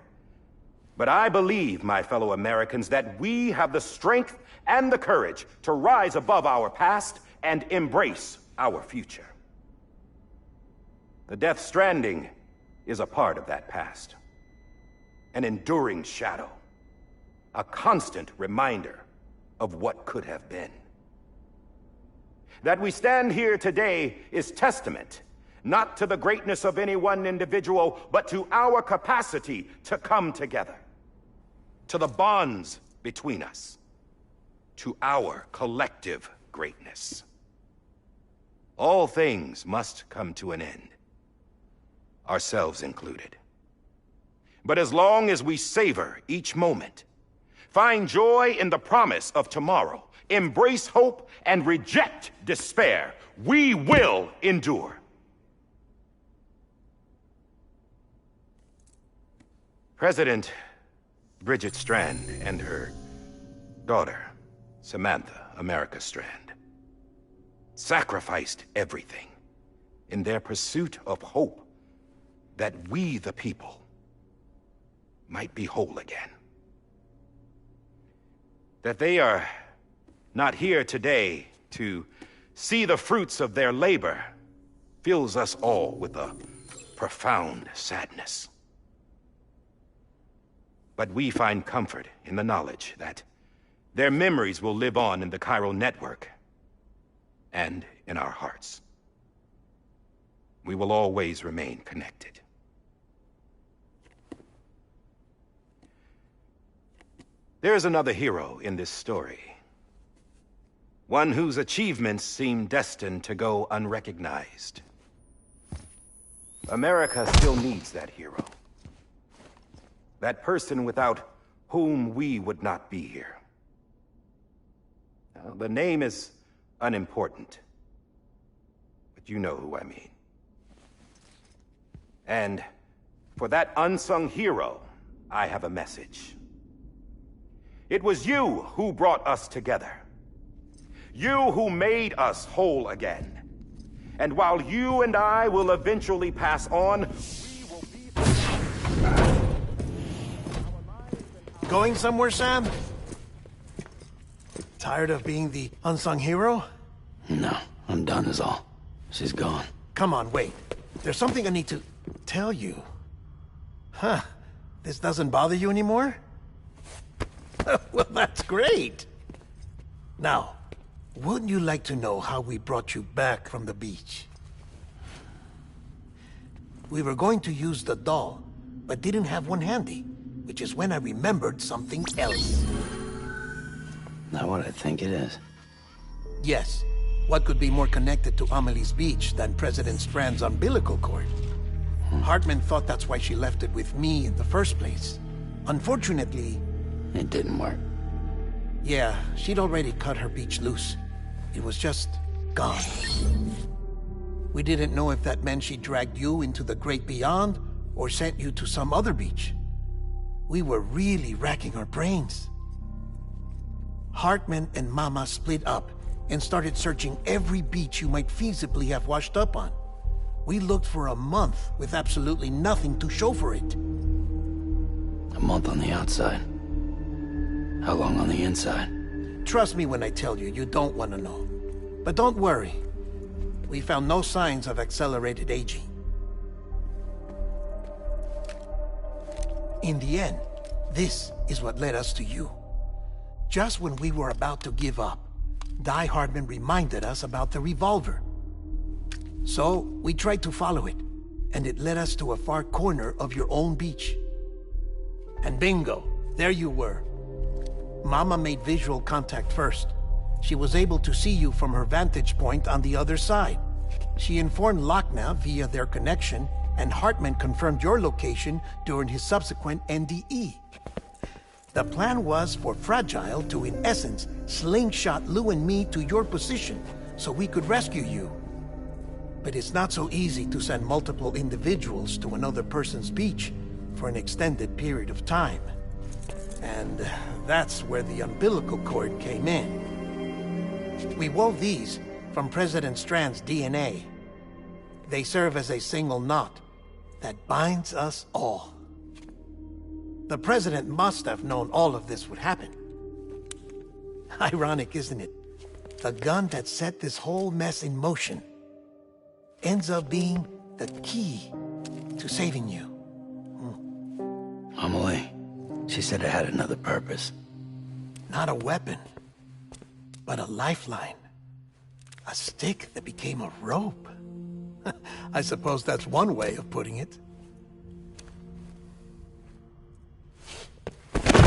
but I believe, my fellow Americans, that we have the strength and the courage to rise above our past and embrace our future. The Death Stranding is a part of that past. An enduring shadow, a constant reminder of what could have been. That we stand here today is testament, not to the greatness of any one individual, but to our capacity to come together, to the bonds between us, to our collective greatness. All things must come to an end, ourselves included. But as long as we savor each moment, find joy in the promise of tomorrow, embrace hope, and reject despair, we will endure. President Bridget Strand and her daughter, Samantha America Strand, sacrificed everything in their pursuit of hope that we, the people, might be whole again. That they are not here today to see the fruits of their labor fills us all with a profound sadness. But we find comfort in the knowledge that their memories will live on in the chiral network and in our hearts. We will always remain connected. There's another hero in this story. One whose achievements seem destined to go unrecognized. America still needs that hero. That person without whom we would not be here. Now, the name is unimportant, but you know who I mean. And for that unsung hero, I have a message. It was you who brought us together. You who made us whole again. And while you and I will eventually pass on, we will be... Going somewhere, Sam? Tired of being the unsung hero? No, I'm done is all. She's gone. Come on, wait. There's something I need to tell you. Huh. This doesn't bother you anymore? Well, that's great. Now, wouldn't you like to know how we brought you back from the beach? We were going to use the doll, but didn't have one handy, which is when I remembered something else. Not what I think it is. Yes. What could be more connected to Amelie's beach than President Strand's umbilical cord? Hartman thought that's why she left it with me in the first place. Unfortunately... It didn't work. Yeah, she'd already cut her beach loose. It was just gone. We didn't know if that meant she dragged you into the great beyond or sent you to some other beach. We were really racking our brains. Hartman and Mama split up and started searching every beach you might feasibly have washed up on. We looked for a month with absolutely nothing to show for it. A month on the outside. How long on the inside? Trust me when I tell you, you don't want to know. But don't worry. We found no signs of accelerated aging. In the end, this is what led us to you. Just when we were about to give up, Die Hartman reminded us about the revolver. So, we tried to follow it, and it led us to a far corner of your own beach. And bingo, there you were. Mama made visual contact first. She was able to see you from her vantage point on the other side. She informed Lochna via their connection, and Hartman confirmed your location during his subsequent NDE. The plan was for Fragile to, in essence, slingshot Lou and me to your position so we could rescue you. But it's not so easy to send multiple individuals to another person's beach for an extended period of time. And that's where the umbilical cord came in. We wove these from President Strand's DNA. They serve as a single knot that binds us all. The President must have known all of this would happen. Ironic, isn't it? The gun that set this whole mess in motion ends up being the key to saving you. Amelie, she said it had another purpose. Not a weapon, but a lifeline. A stick that became a rope. I suppose that's one way of putting it.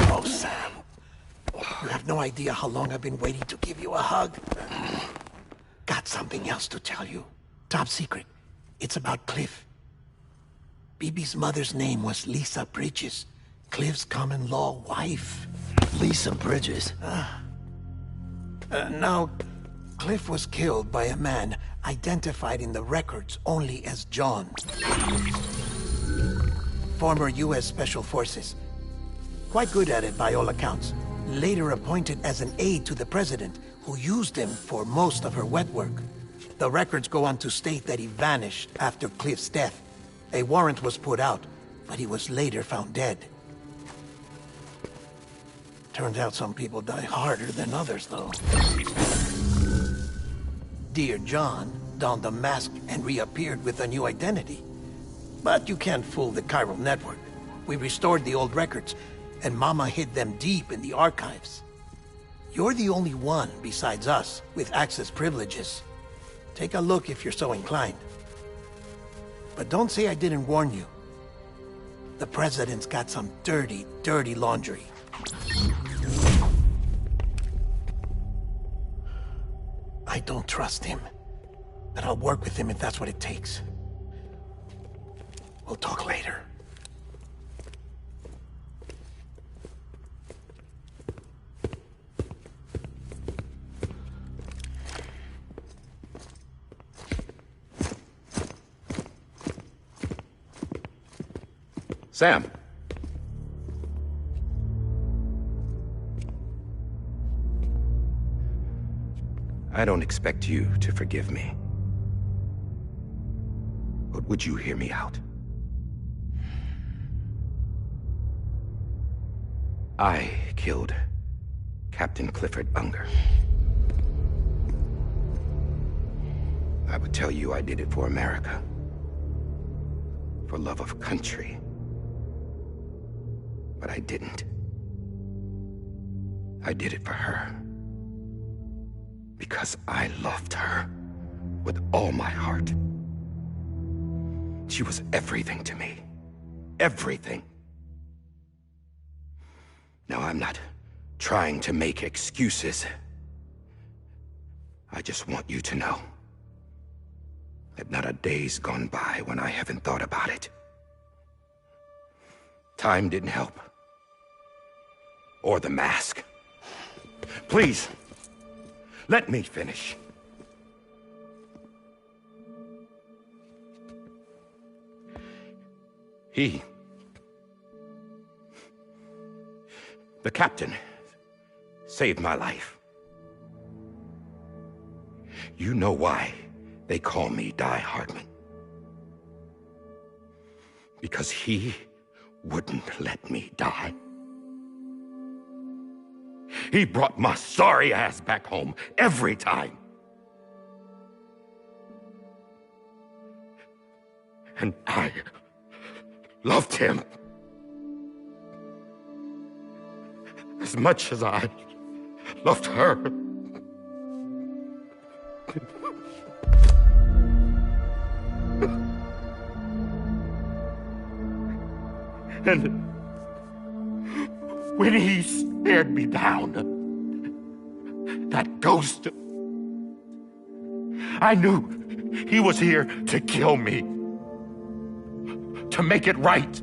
Oh, Sam. You have no idea how long I've been waiting to give you a hug. Got something else to tell you. Top secret. It's about Cliff. Bibi's mother's name was Lisa Bridges, Cliff's common-law wife. Lisa Bridges? Now, Cliff was killed by a man identified in the records only as John. Former U.S. Special Forces. Quite good at it by all accounts. Later appointed as an aide to the president, who used him for most of her wet work. The records go on to state that he vanished after Cliff's death. A warrant was put out, but he was later found dead. Turns out some people die harder than others, though. Dear John donned a mask and reappeared with a new identity. But you can't fool the chiral network. We restored the old records, and Mama hid them deep in the archives. You're the only one, besides us, with access privileges. Take a look if you're so inclined. But don't say I didn't warn you. The president's got some dirty, dirty laundry. I don't trust him, but I'll work with him if that's what it takes. We'll talk later. Sam. I don't expect you to forgive me. But would you hear me out? I killed Captain Clifford Unger. I would tell you I did it for America. For love of country. But I didn't. I did it for her. Because I loved her with all my heart. She was everything to me. Everything. Now, I'm not trying to make excuses. I just want you to know that not a day's gone by when I haven't thought about it. Time didn't help. Or the mask. Please, let me finish. The captain, saved my life. You know why they call me Die Hardman. Because he wouldn't let me die. He brought my sorry ass back home every time. And I loved him as much as I loved her. And when he stared me down, that ghost, I knew he was here to kill me, to make it right.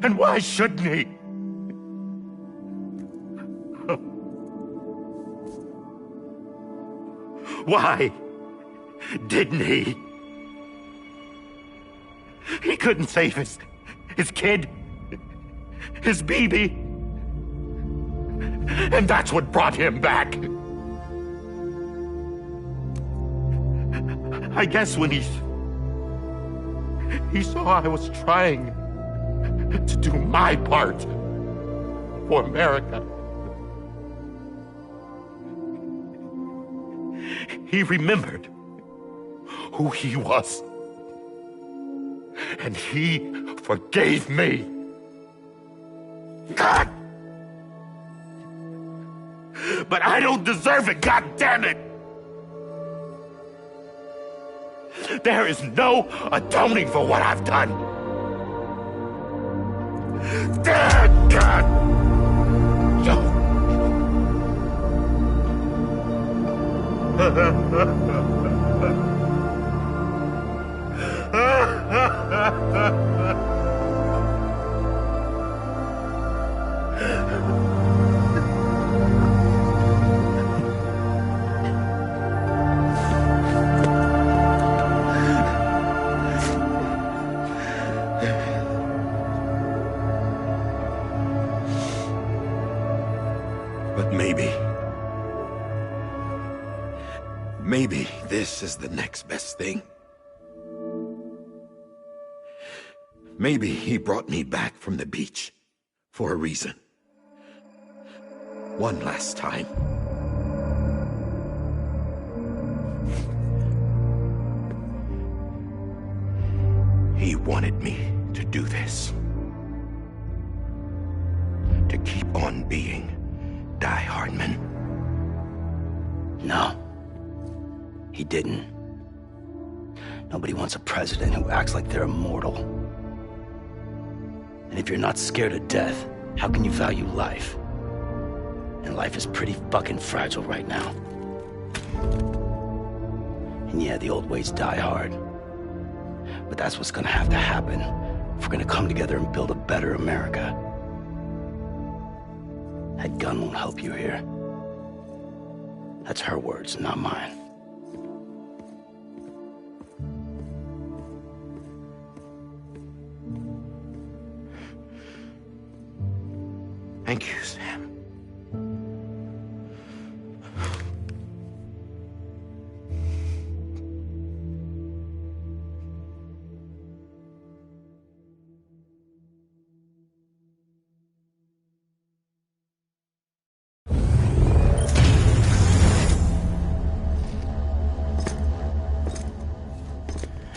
And why shouldn't he? Why didn't he? He couldn't save his kid, his baby. And that's what brought him back. I guess when he saw I was trying to do my part for America, he remembered who he was. And he forgave me. God! But I don't deserve it, God damn it! There is no atoning for what I've done. Dad, God! Maybe this is the next best thing. Maybe he brought me back from the beach for a reason. One last time. He wanted me to do this. To keep on being Die Hardman. No. He didn't. Nobody wants a president who acts like they're immortal. And if you're not scared of death, how can you value life? And life is pretty fucking fragile right now. And yeah, the old ways die hard. But that's what's gonna have to happen if we're gonna come together and build a better America. That gun won't help you here. That's her words, not mine. Thank you, Sam.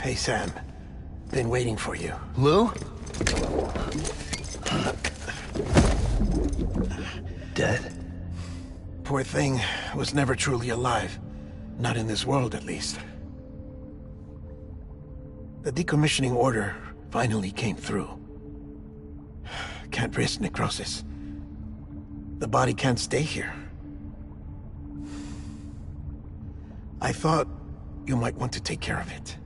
Hey, Sam. Been waiting for you. Lou? Dead? Poor thing was never truly alive. Not in this world, at least. The decommissioning order finally came through. Can't risk necrosis. The body can't stay here. I thought you might want to take care of it.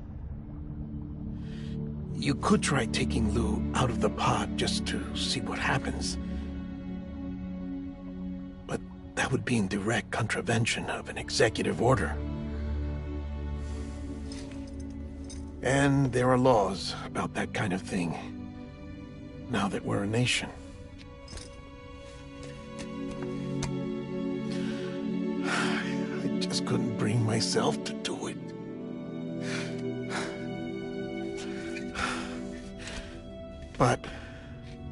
You could try taking Lou out of the pod just to see what happens. But that would be in direct contravention of an executive order. And there are laws about that kind of thing, now that we're a nation. I just couldn't bring myself to do it. But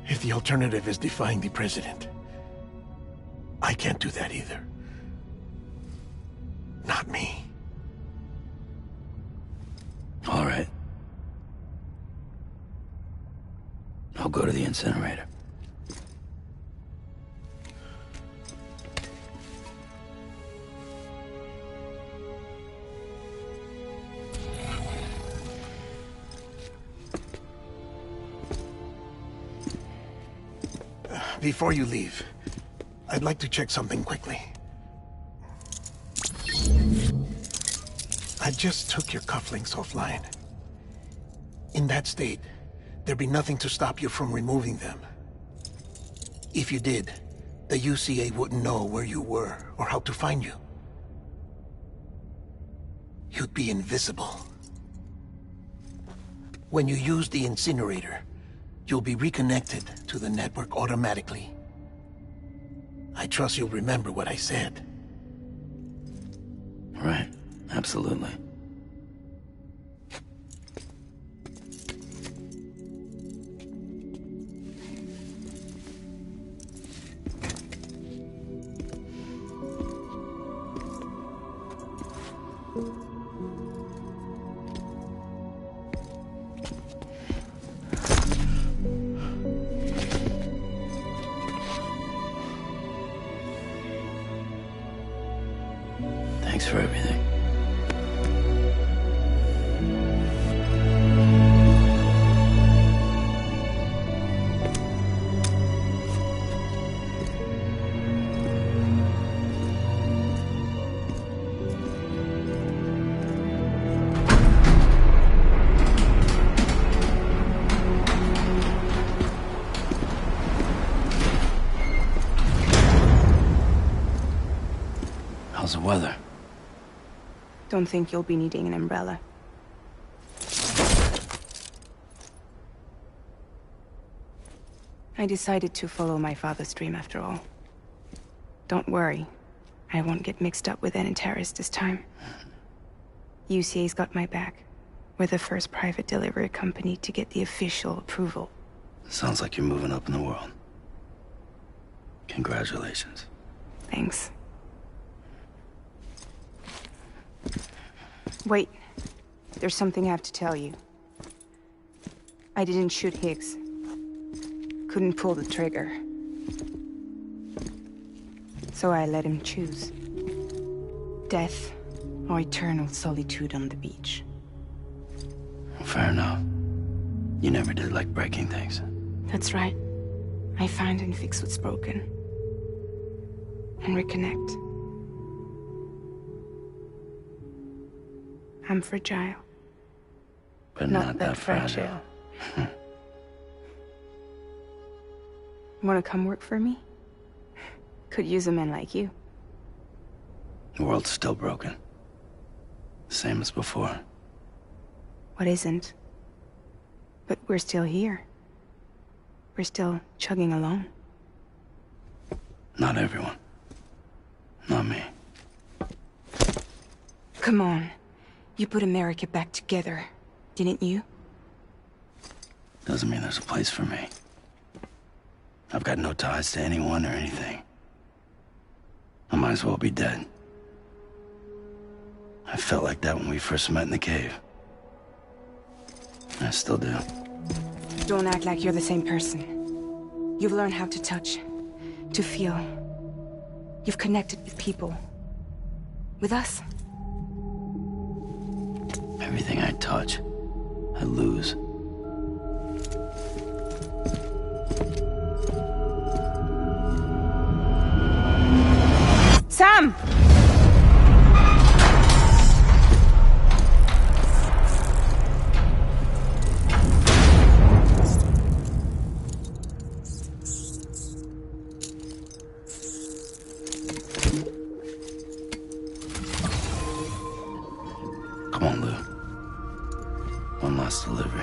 if the alternative is defying the president, I can't do that either. Not me. All right. I'll go to the incinerator. Before you leave, I'd like to check something quickly. I just took your cufflinks offline. In that state, there'd be nothing to stop you from removing them. If you did, the UCA wouldn't know where you were or how to find you. You'd be invisible. When you use the incinerator, you'll be reconnected to the network automatically. I trust you'll remember what I said. Right. Absolutely. Thanks for everything. How's the weather? Don't think you'll be needing an umbrella. I decided to follow my father's dream after all. Don't worry. I won't get mixed up with any terrorists this time. UCA's got my back. We're the first private delivery company to get the official approval. Sounds like you're moving up in the world. Congratulations. Thanks. Wait. There's something I have to tell you. I didn't shoot Higgs. Couldn't pull the trigger. So I let him choose. Death or eternal solitude on the beach. Fair enough. You never did like breaking things. That's right. I find and fix what's broken. And reconnect. I'm fragile. But not that fragile. Wanna come work for me? Could use a man like you. The world's still broken. Same as before. What isn't? But we're still here. We're still chugging along. Not everyone. Not me. Come on. You put America back together, didn't you? Doesn't mean there's a place for me. I've got no ties to anyone or anything. I might as well be dead. I felt like that when we first met in the cave. I still do. Don't act like you're the same person. You've learned how to touch, to feel. You've connected with people. With us. Everything I touch, I lose. Sam! Come on, Lou. One last delivery.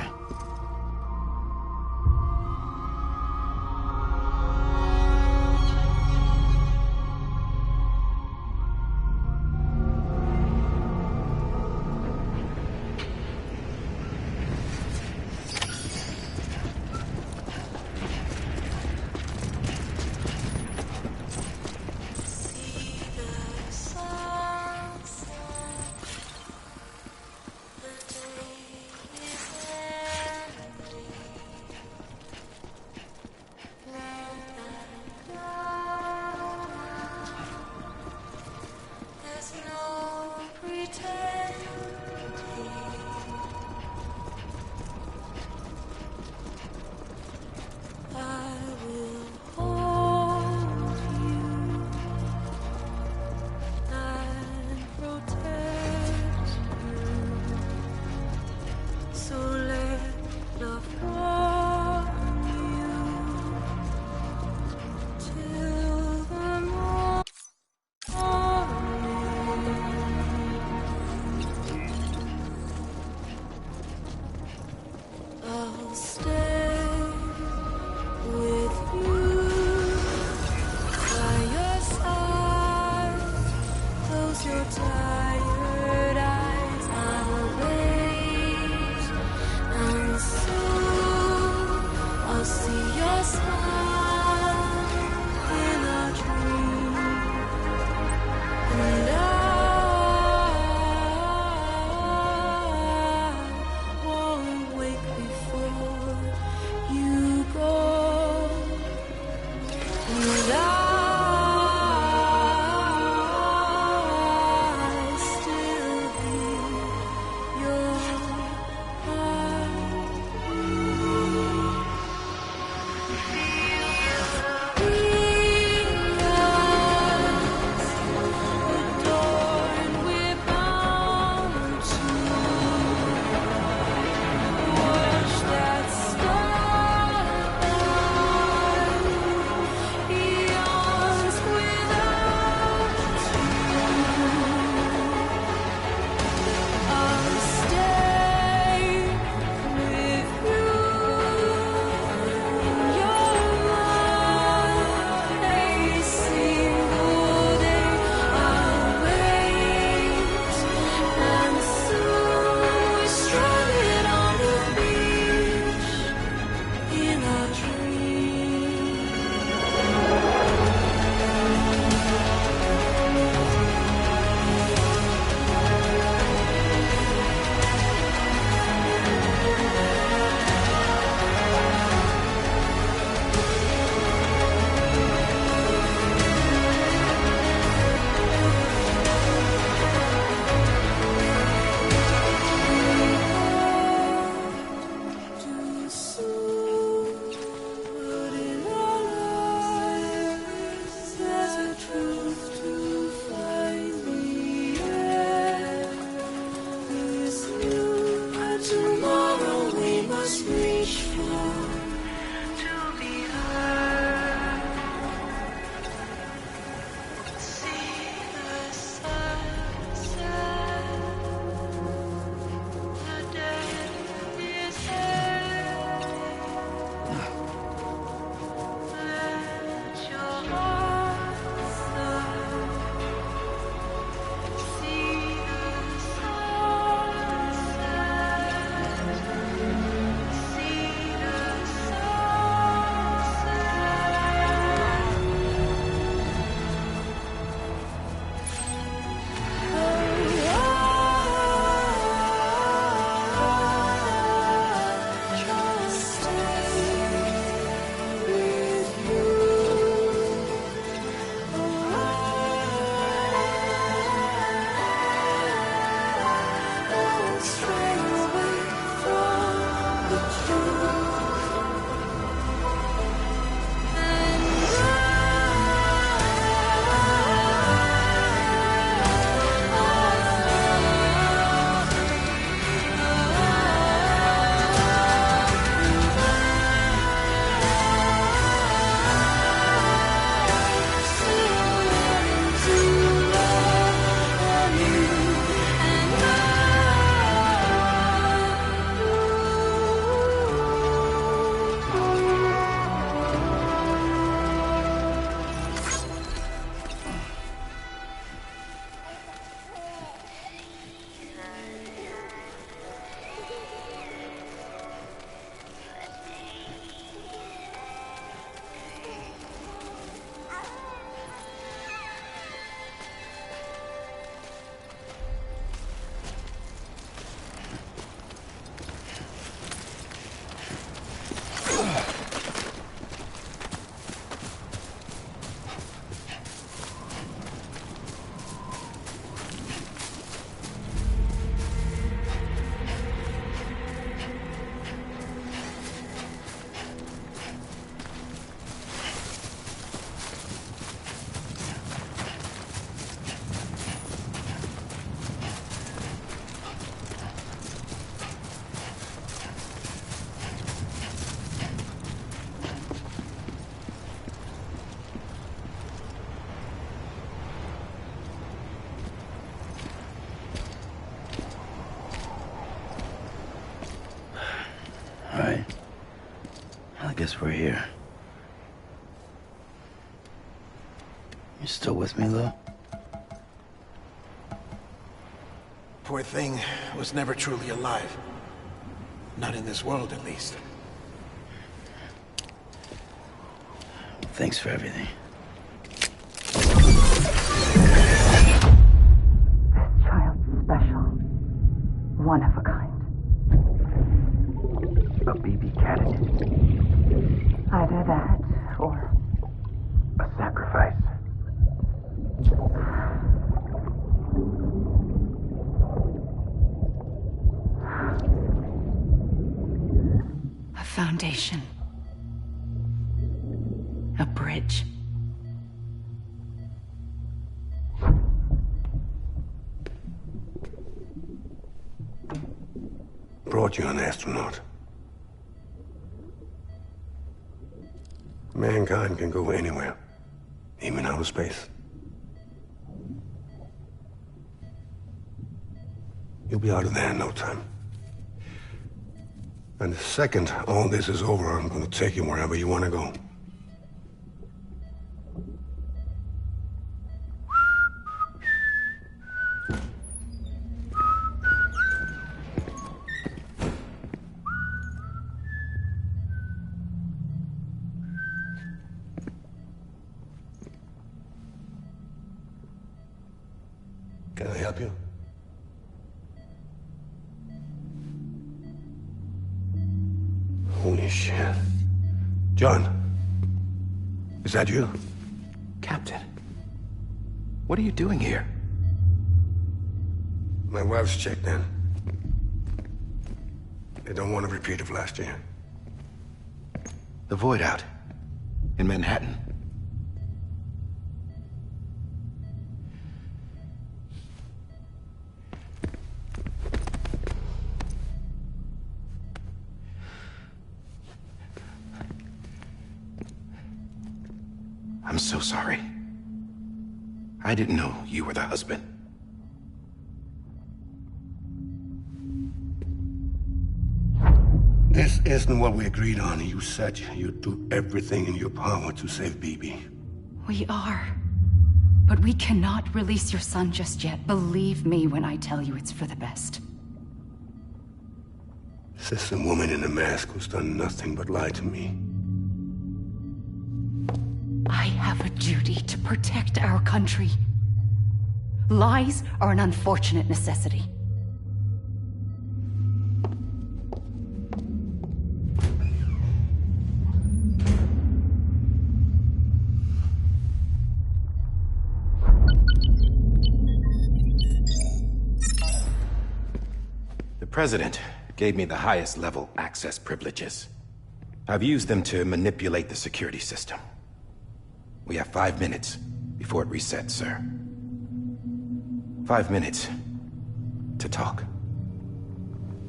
guess we're here. You still with me, Lou? Poor thing was never truly alive. Not in this world, at least. Thanks for everything. This child's special. One of a kind. A BB candidate. Either that, or... a sacrifice. A foundation. A bridge. Brought you an astronaut. Mankind can go anywhere, even outer space. You'll be out of there in no time. And the second all this is over, I'm gonna take you wherever you want to go. Can I help you? Holy shit. John, is that you? Captain, what are you doing here? My wife's checked in. They don't want a repeat of last year. The Void Out in Manhattan. I'm so sorry. I didn't know you were the husband. This isn't what we agreed on. You said you'd do everything in your power to save Bibi. We are. But we cannot release your son just yet. Believe me when I tell you it's for the best. This is a woman in a mask who's done nothing but lie to me. I have a duty to protect our country. Lies are an unfortunate necessity. The President gave me the highest level access privileges. I've used them to manipulate the security system. We have 5 minutes before it resets, sir. 5 minutes to talk.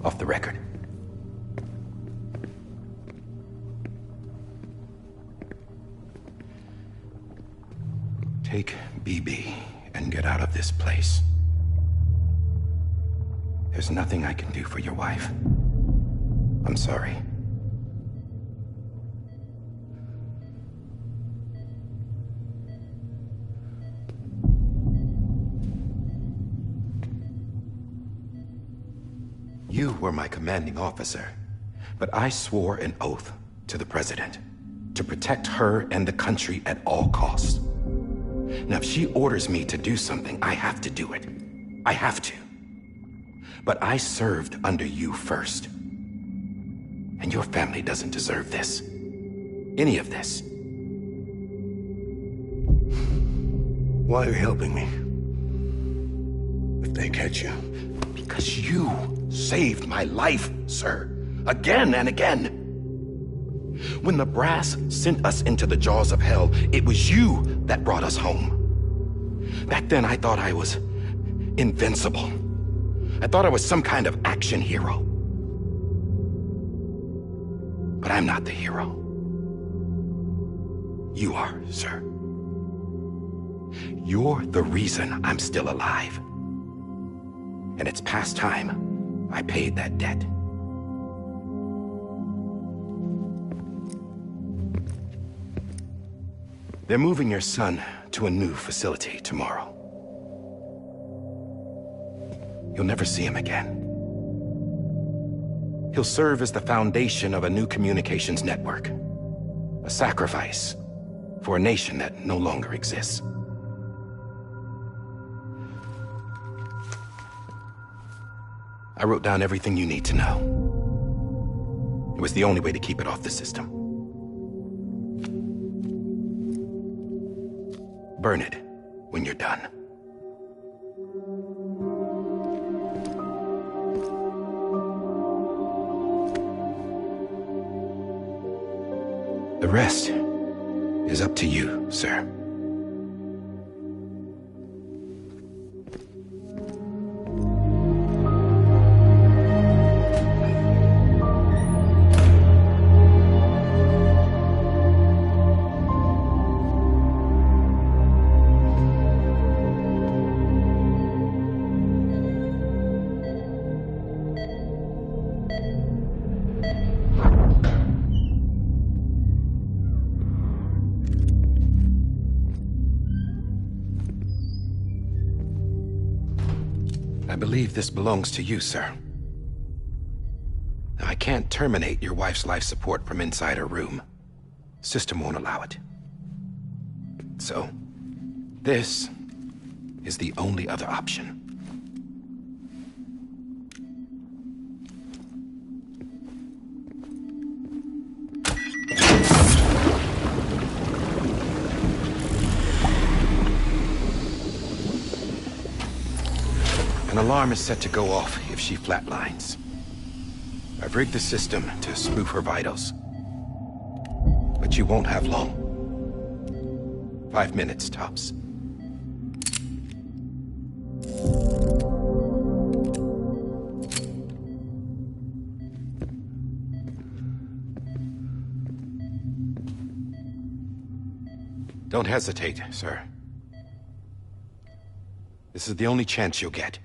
Off the record. Take BB and get out of this place. There's nothing I can do for your wife. I'm sorry. You were my commanding officer, but I swore an oath to the President to protect her and the country at all costs. Now, if she orders me to do something, I have to do it. I have to. But I served under you first. And your family doesn't deserve this. Any of this. Why are you helping me? If they catch you. Because you saved my life, sir. Again and again. When the brass sent us into the jaws of hell, it was you that brought us home. Back then, I thought I was invincible. I thought I was some kind of action hero. But I'm not the hero. You are, sir. You're the reason I'm still alive. And it's past time I paid that debt. They're moving your son to a new facility tomorrow. You'll never see him again. He'll serve as the foundation of a new communications network. A sacrifice for a nation that no longer exists. I wrote down everything you need to know. It was the only way to keep it off the system. Burn it when you're done. The rest is up to you, sir. I believe this belongs to you, sir. I can't terminate your wife's life support from inside her room. System won't allow it. So, this is the only other option. An alarm is set to go off if she flatlines. I've rigged the system to spoof her vitals. But you won't have long. 5 minutes, tops. Don't hesitate, sir. This is the only chance you'll get.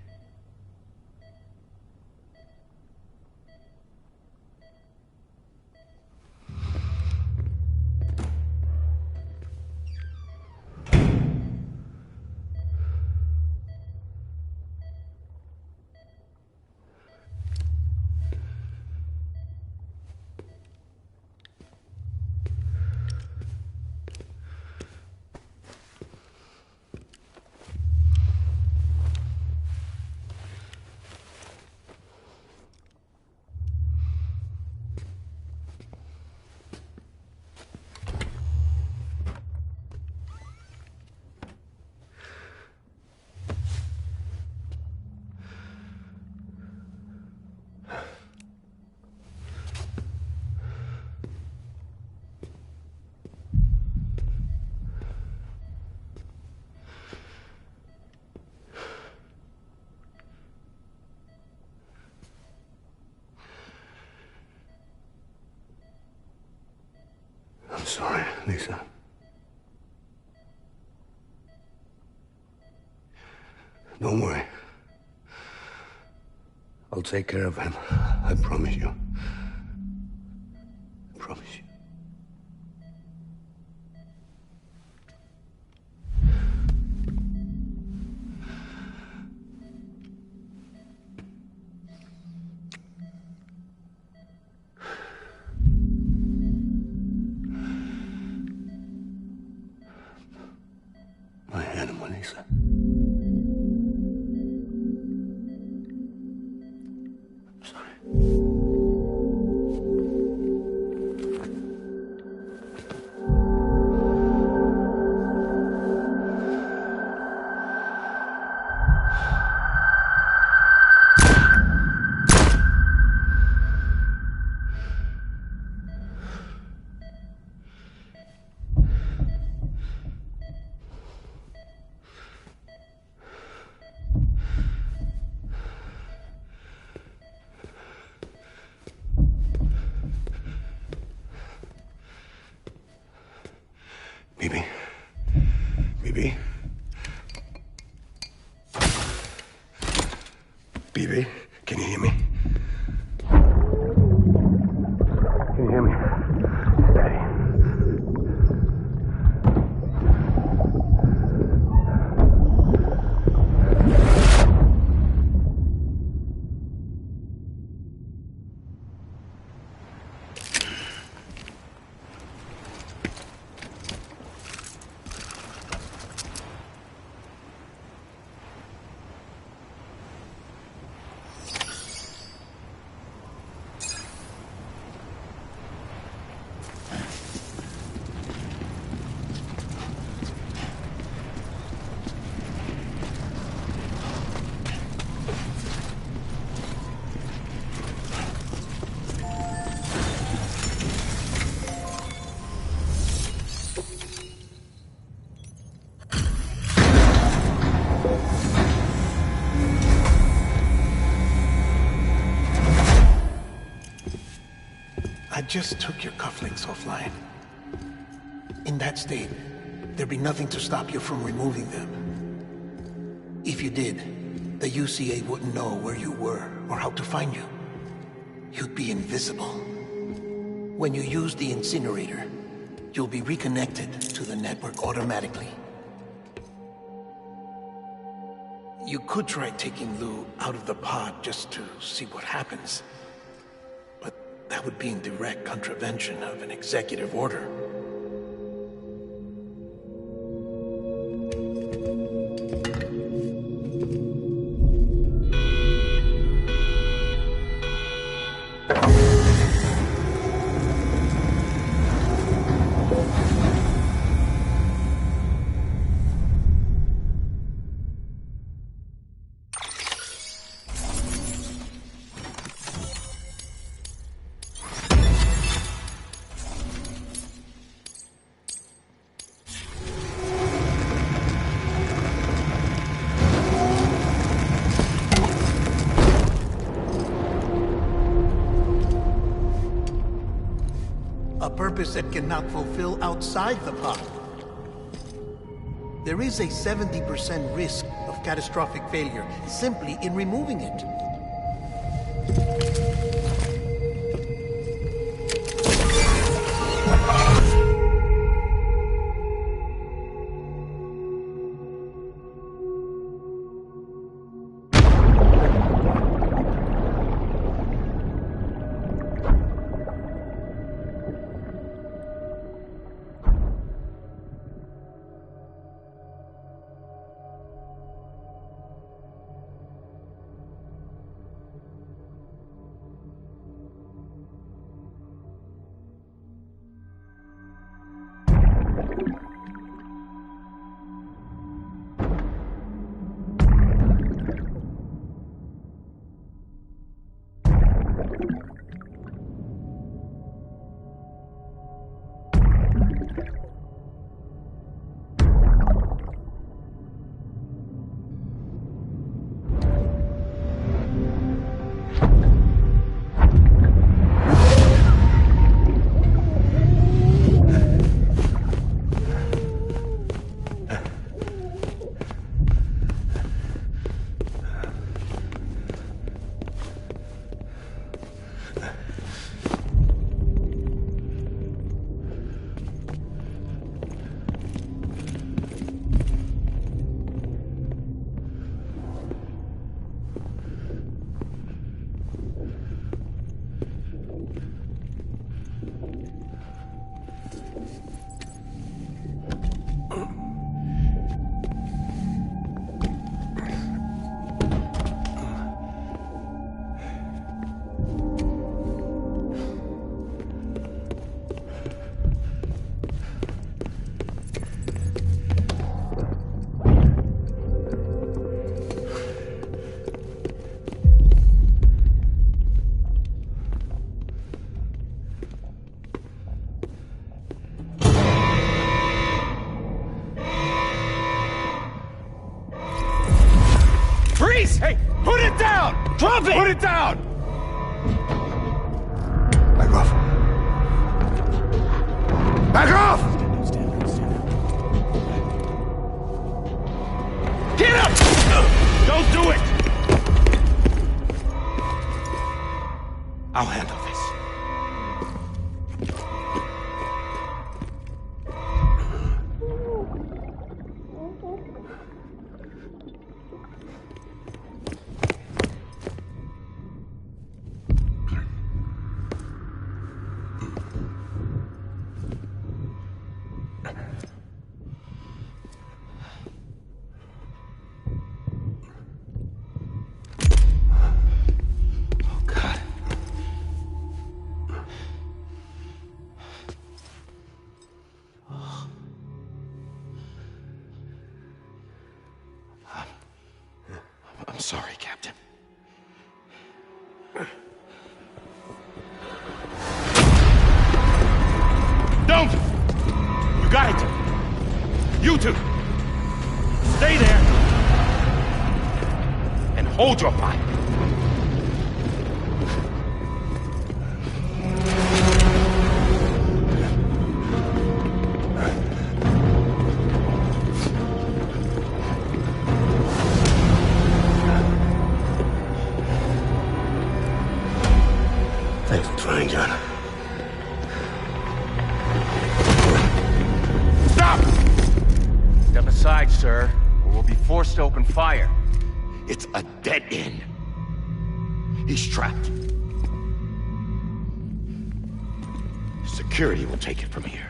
I'm sorry, Lisa. Don't worry. I'll take care of him. I promise you. I promise you. My animal, Lisa. I'm sorry. Bibi? Bibi? Bibi? Can you hear me? Can you hear me? Daddy. just took your cufflinks offline. In that state, there'd be nothing to stop you from removing them. If you did, the UCA wouldn't know where you were or how to find you. You'd be invisible. When you use the incinerator, you'll be reconnected to the network automatically. You could try taking Lou out of the pod just to see what happens. But that would be in direct contravention of an executive order. Purpose that cannot fulfill outside the pod. There is a 70% risk of catastrophic failure simply in removing it. Hey, put it down! Drop it! Put it down! Back off. Back off! Get up! Don't do it! I'll handle this. I'm sorry, Captain. Don't! You got it! You two! Stay there! And hold your fire! fire. It's a dead end. He's trapped. Security will take it from here.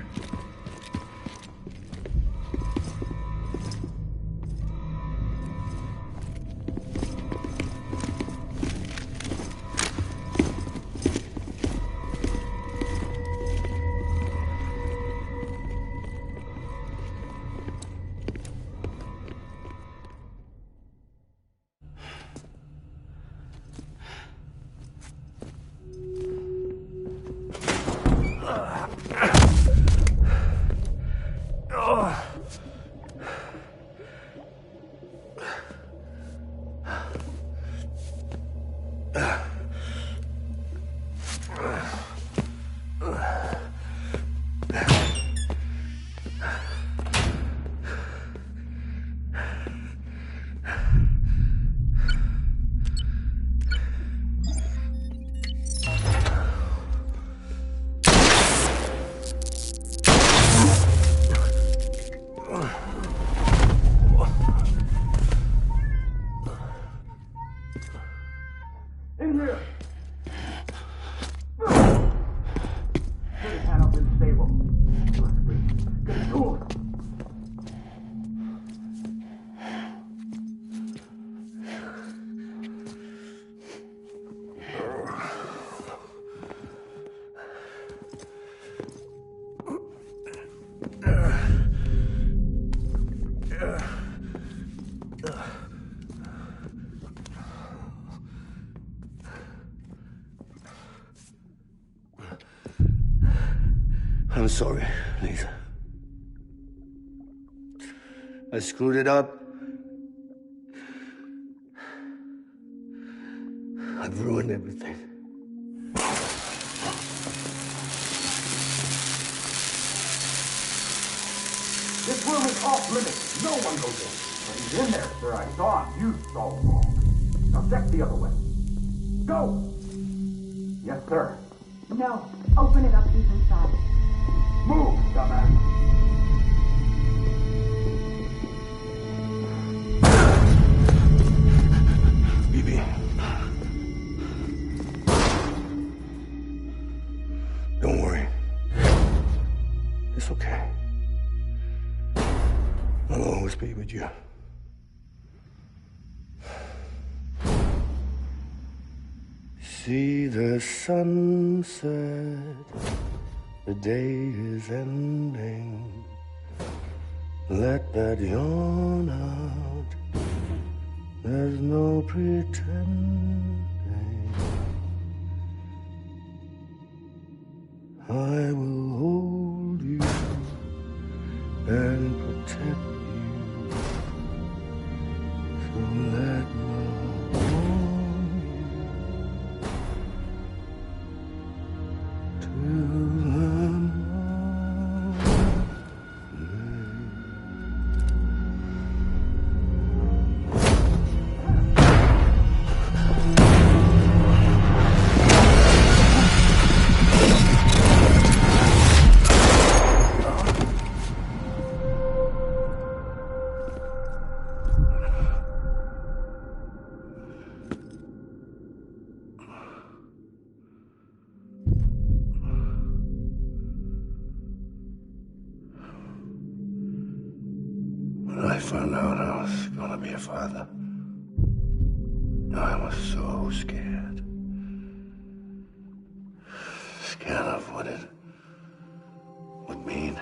I'm sorry, Lisa. I screwed it up. I've ruined everything. This room is off limits. No one goes in. But he's in there, sir. I saw him. You saw him wrong. Now check the other way. Go! Yes, sir. No. Open it up. He's inside. Move, dumbass. Bibi. Don't worry. It's okay. I'll always be with you. See the sunset. The day is ending. Let that yawn out. There's no pretending. I will hold you and protect you. So let me warm you till the When I found out I was gonna be a father, I was so scared. Scared of what it would mean.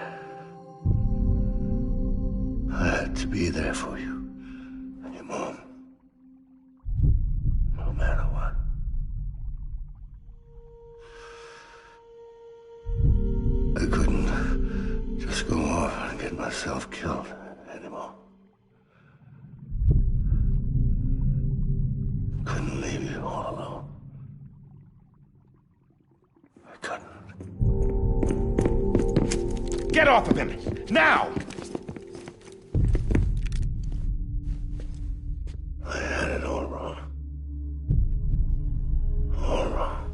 I had to be there for you and your mom, no matter what. I couldn't just go off and get myself killed anymore. Couldn't leave you all alone. I couldn't. Get off of him! Now! I had it all wrong. All wrong.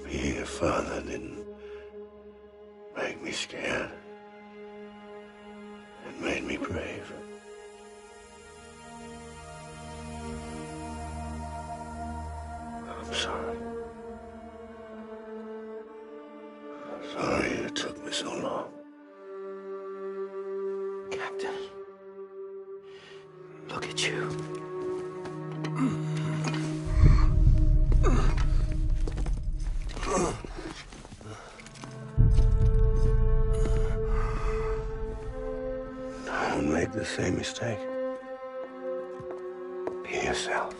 Being a father didn't make me scared. so long. Captain, look at you. Don't make the same mistake. Be yourself.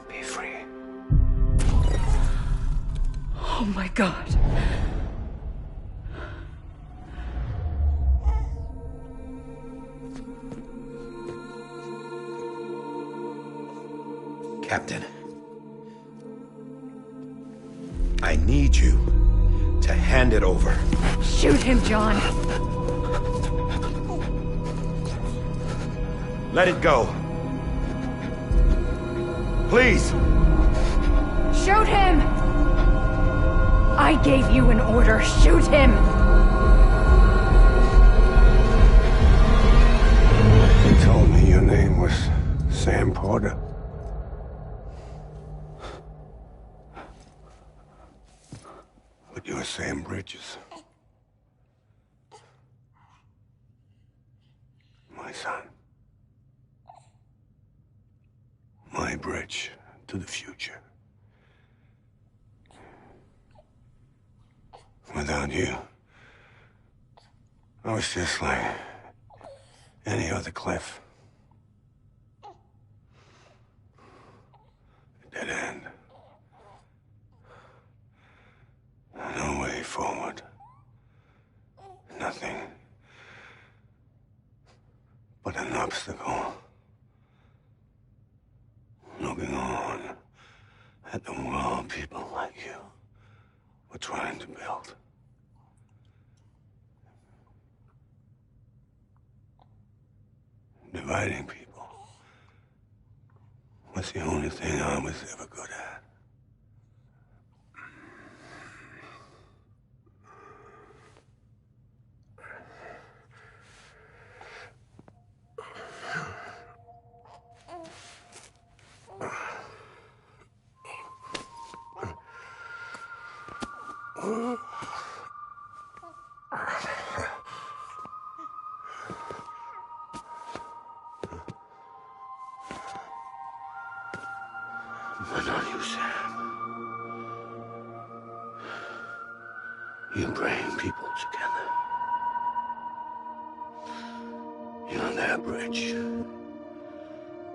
Be free. Oh my God. Captain, I need you to hand it over. Shoot him, John. Let it go. Please. Shoot him! I gave you an order. Shoot him! You told me your name was Sam Porter. But you're Sam Bridges. My son. My bridge to the future. Without you, I was just like any other Cliff. A dead end. No way forward. Nothing but an obstacle. Looking on at the world people like you were trying to build. Dividing people was the only thing I was ever good at. But not you, Sam. You bring people together. You're their bridge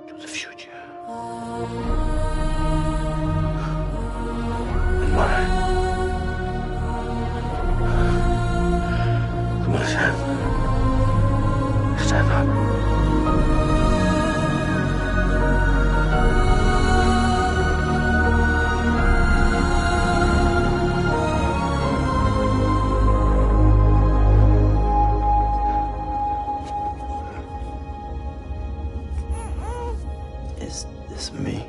to the future. And mine. Come on, Sam. Stand up. Is this me?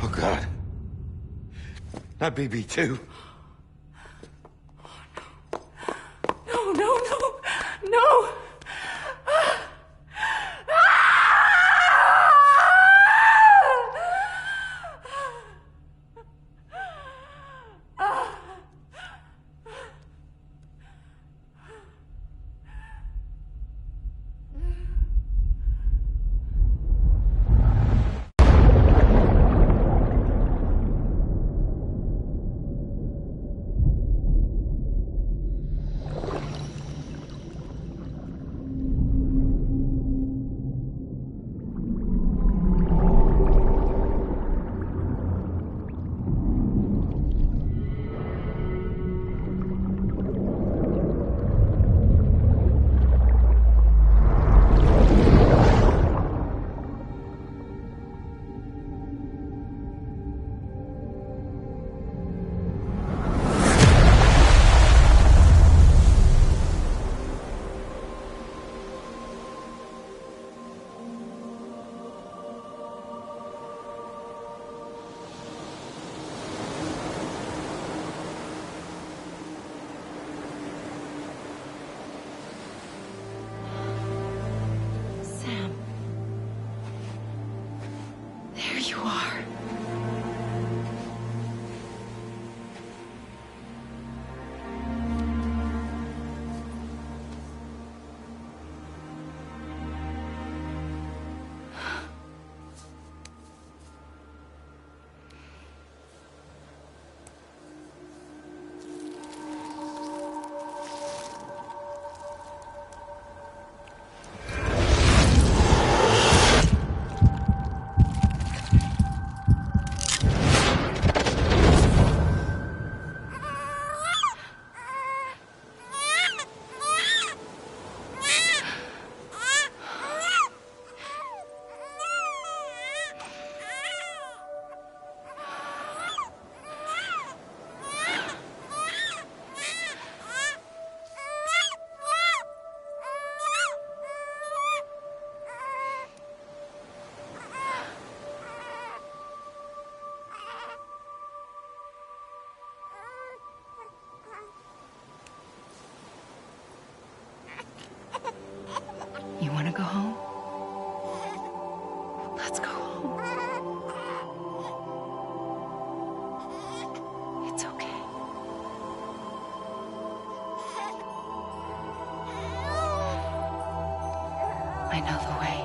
Oh, God. Not BB2. No, no, no, no! you are. You want to go home? Let's go home. It's okay. I know the way.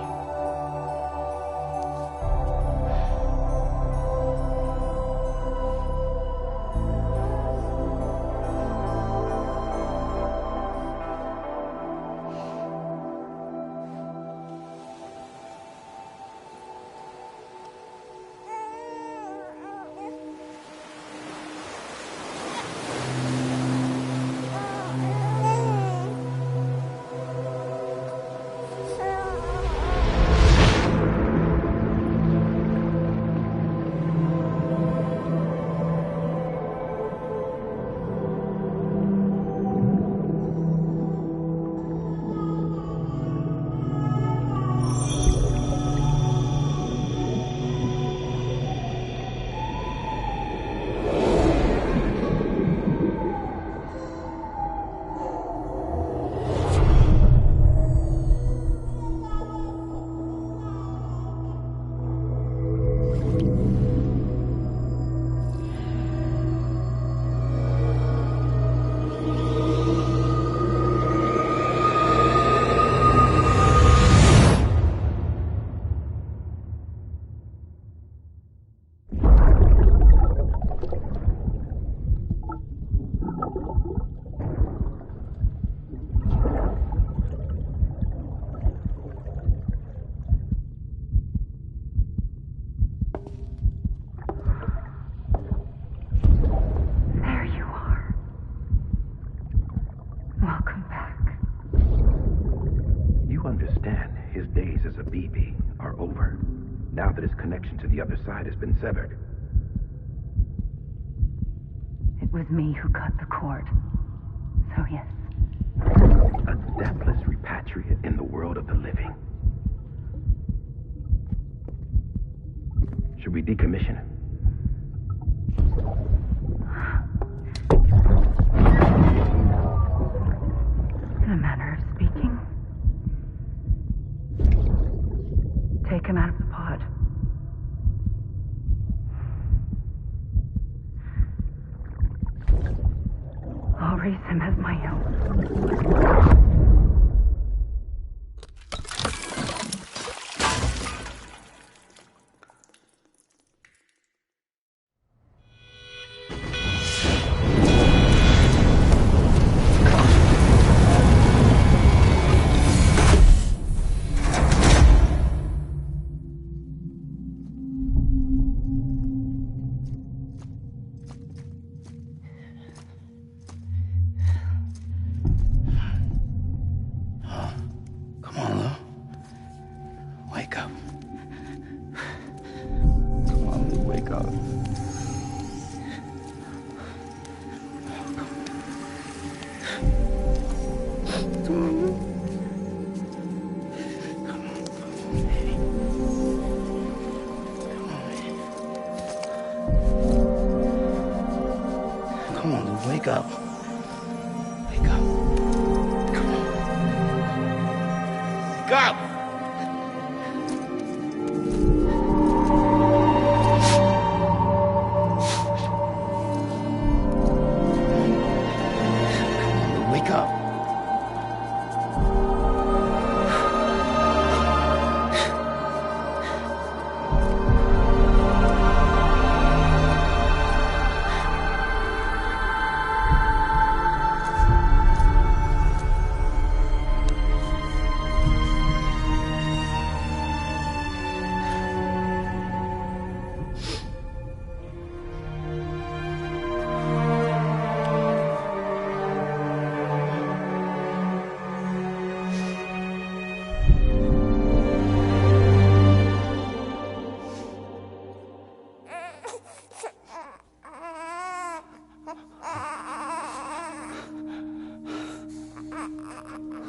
Now that his connection to the other side has been severed. It was me who cut the cord. So yes. A deathless repatriate in the world of the living. Should we decommission him? In a manner of speaking. Take him out of the pod. I'll raise him as my own. Come on, Lou, wake up. Wake up. Come on. Wake up!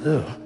Ew.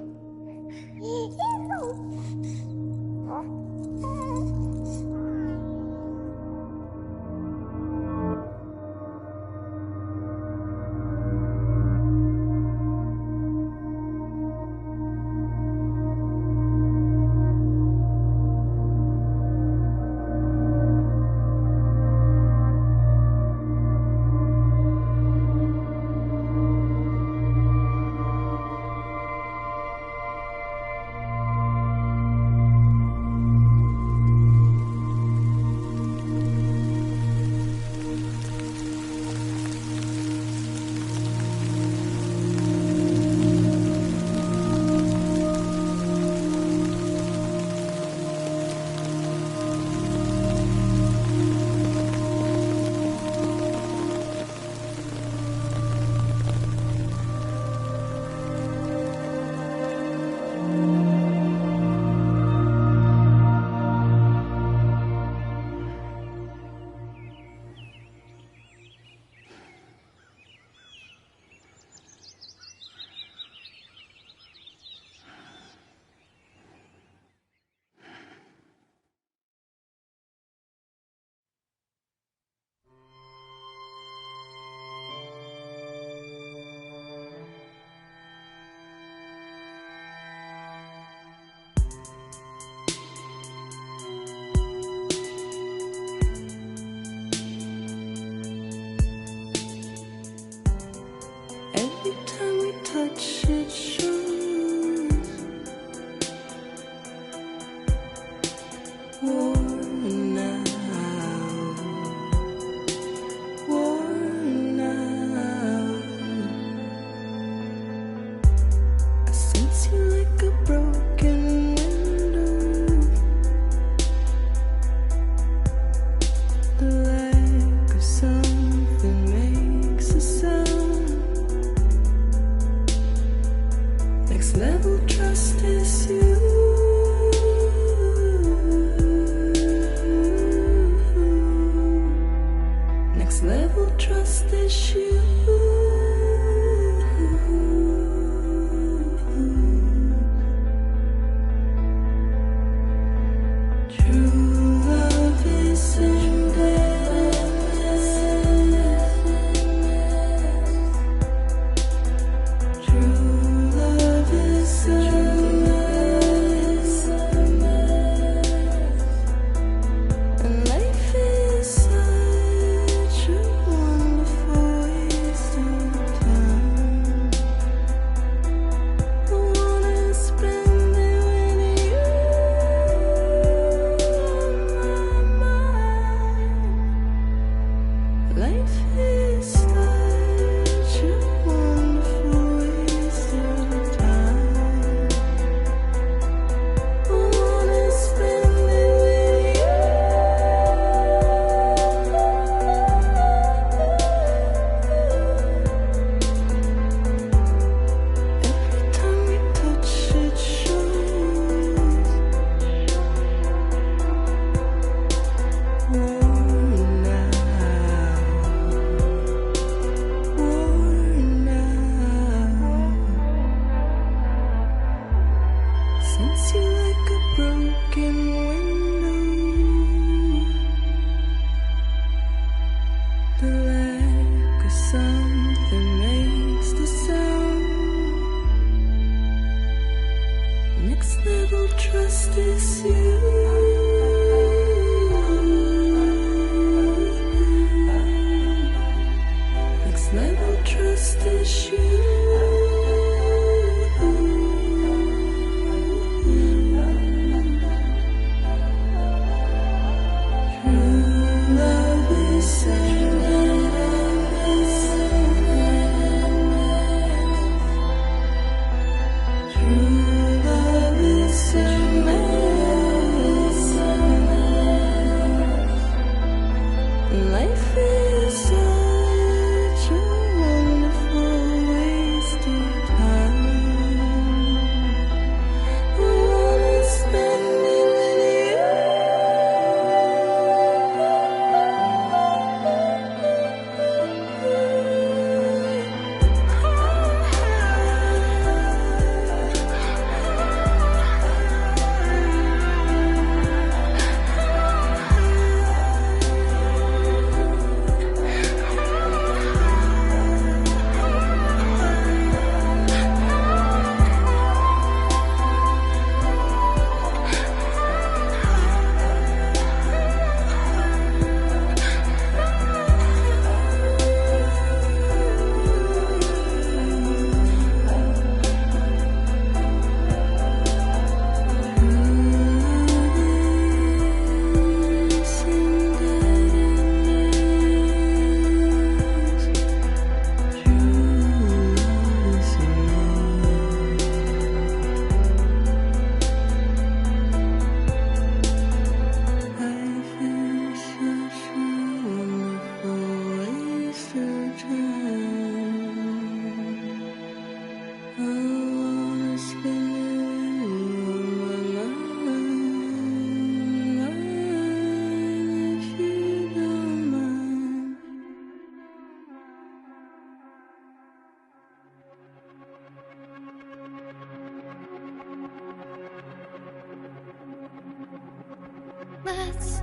Let's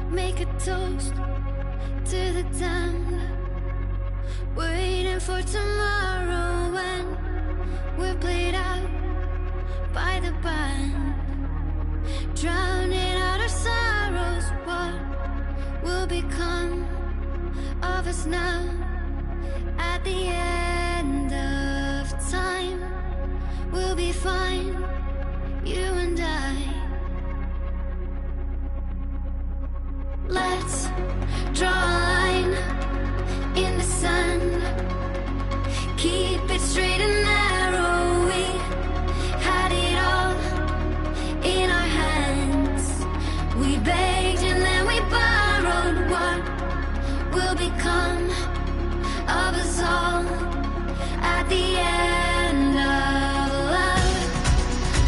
make a toast to the damned, waiting for tomorrow when we're played out by the band, drowning out our sorrows. What will become of us now at the end of time? We'll be fine, you and I. Let's draw a line in the sand, keep it straight and narrow. We had it all in our hands. We begged and then we borrowed. What will become of us all at the end of love?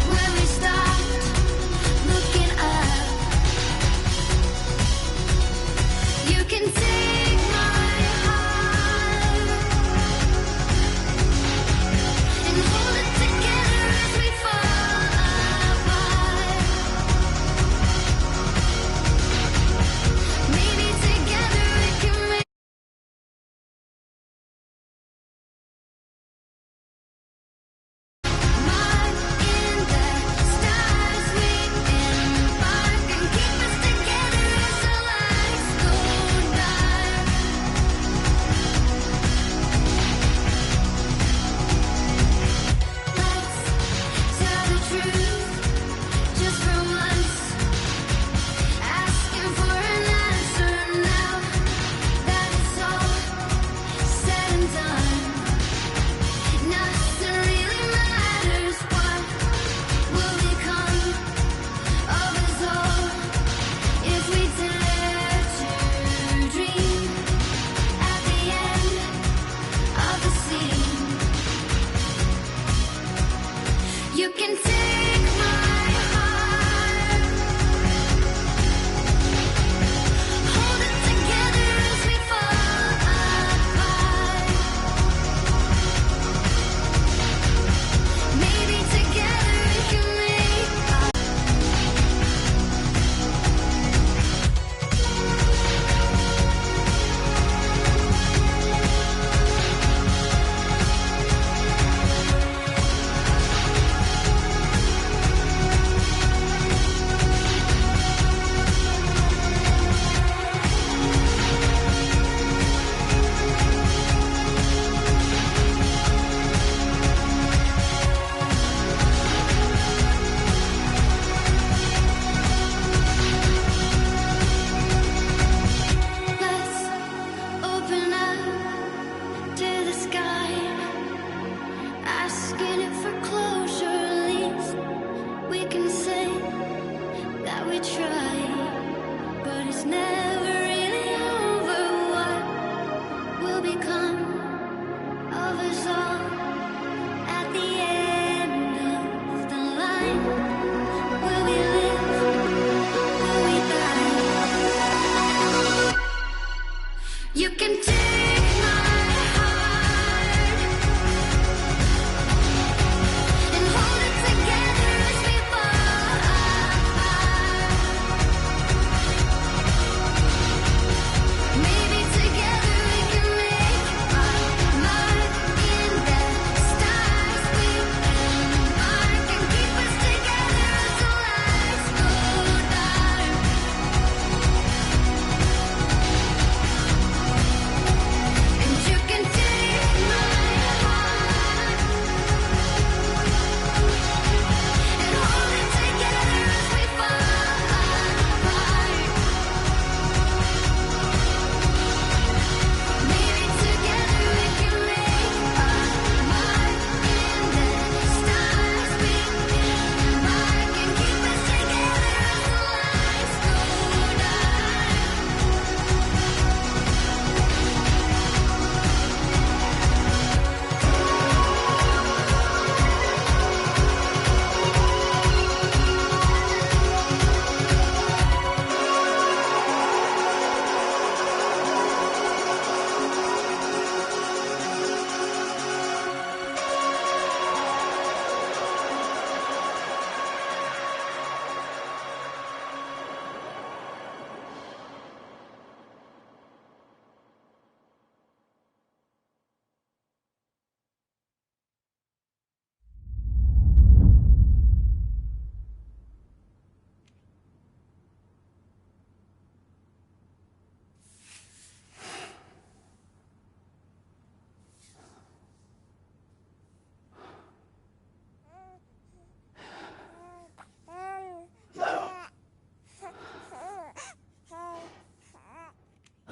When we stopped looking up,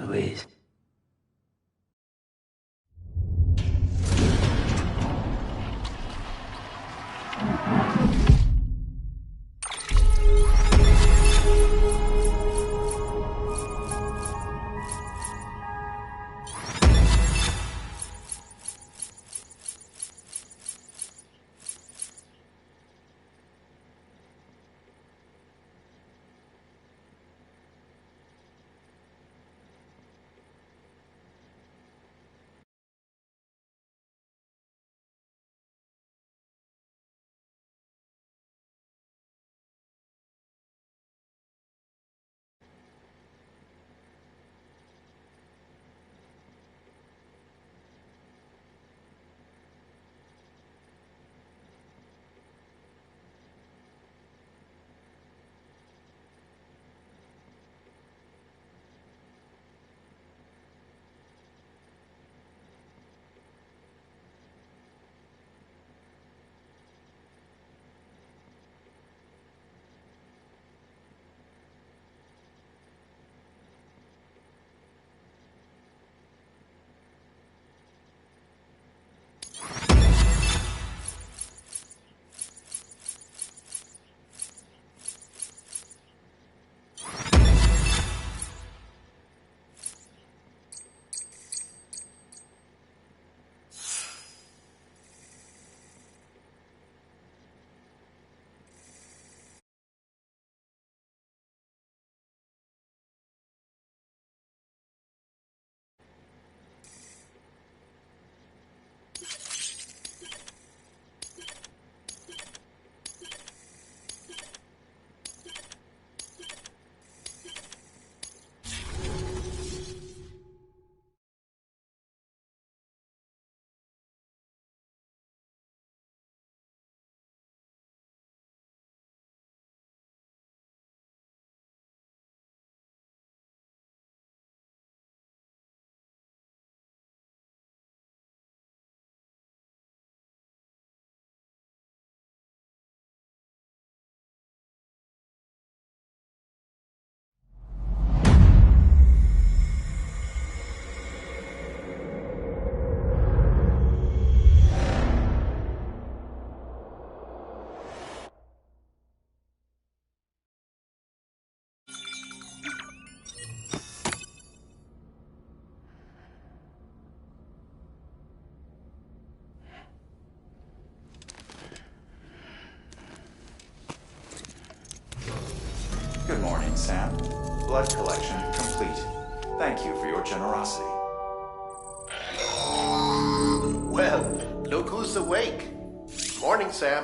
please. Good morning, Sam. Blood collection complete. Thank you for your generosity. Well, look who's awake. Morning, Sam.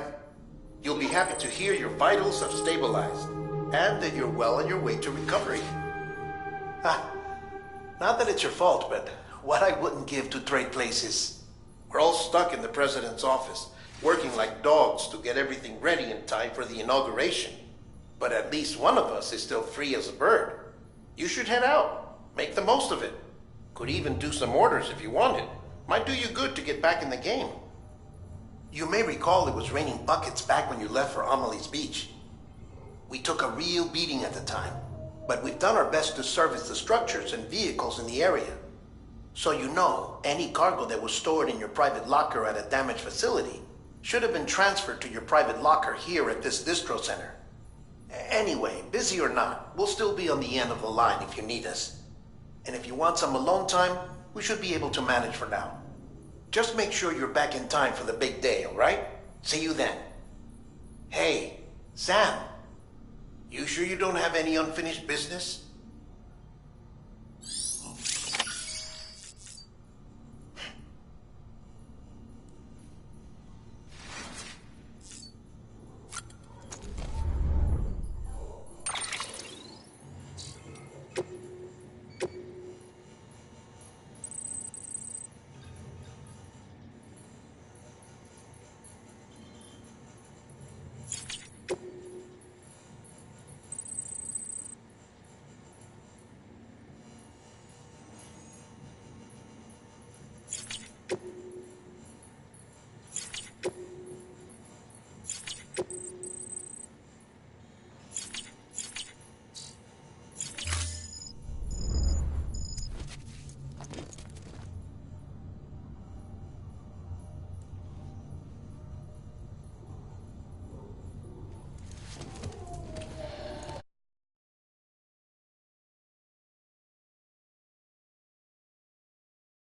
You'll be happy to hear your vitals have stabilized, and that you're well on your way to recovery. Not that it's your fault, but what I wouldn't give to trade places. We're all stuck in the president's office, working like dogs to get everything ready in time for the inauguration. But at least one of us is still free as a bird. You should head out. Make the most of it. Could even do some orders if you wanted. Might do you good to get back in the game. You may recall it was raining buckets back when you left for Amelie's Beach. We took a real beating at the time, but we've done our best to service the structures and vehicles in the area. So you know, any cargo that was stored in your private locker at a damaged facility should have been transferred to your private locker here at this distro center. Anyway, busy or not, we'll still be on the end of the line if you need us. And if you want some alone time, we should be able to manage for now. Just make sure you're back in time for the big day, all right? See you then. Hey, Sam, you sure you don't have any unfinished business?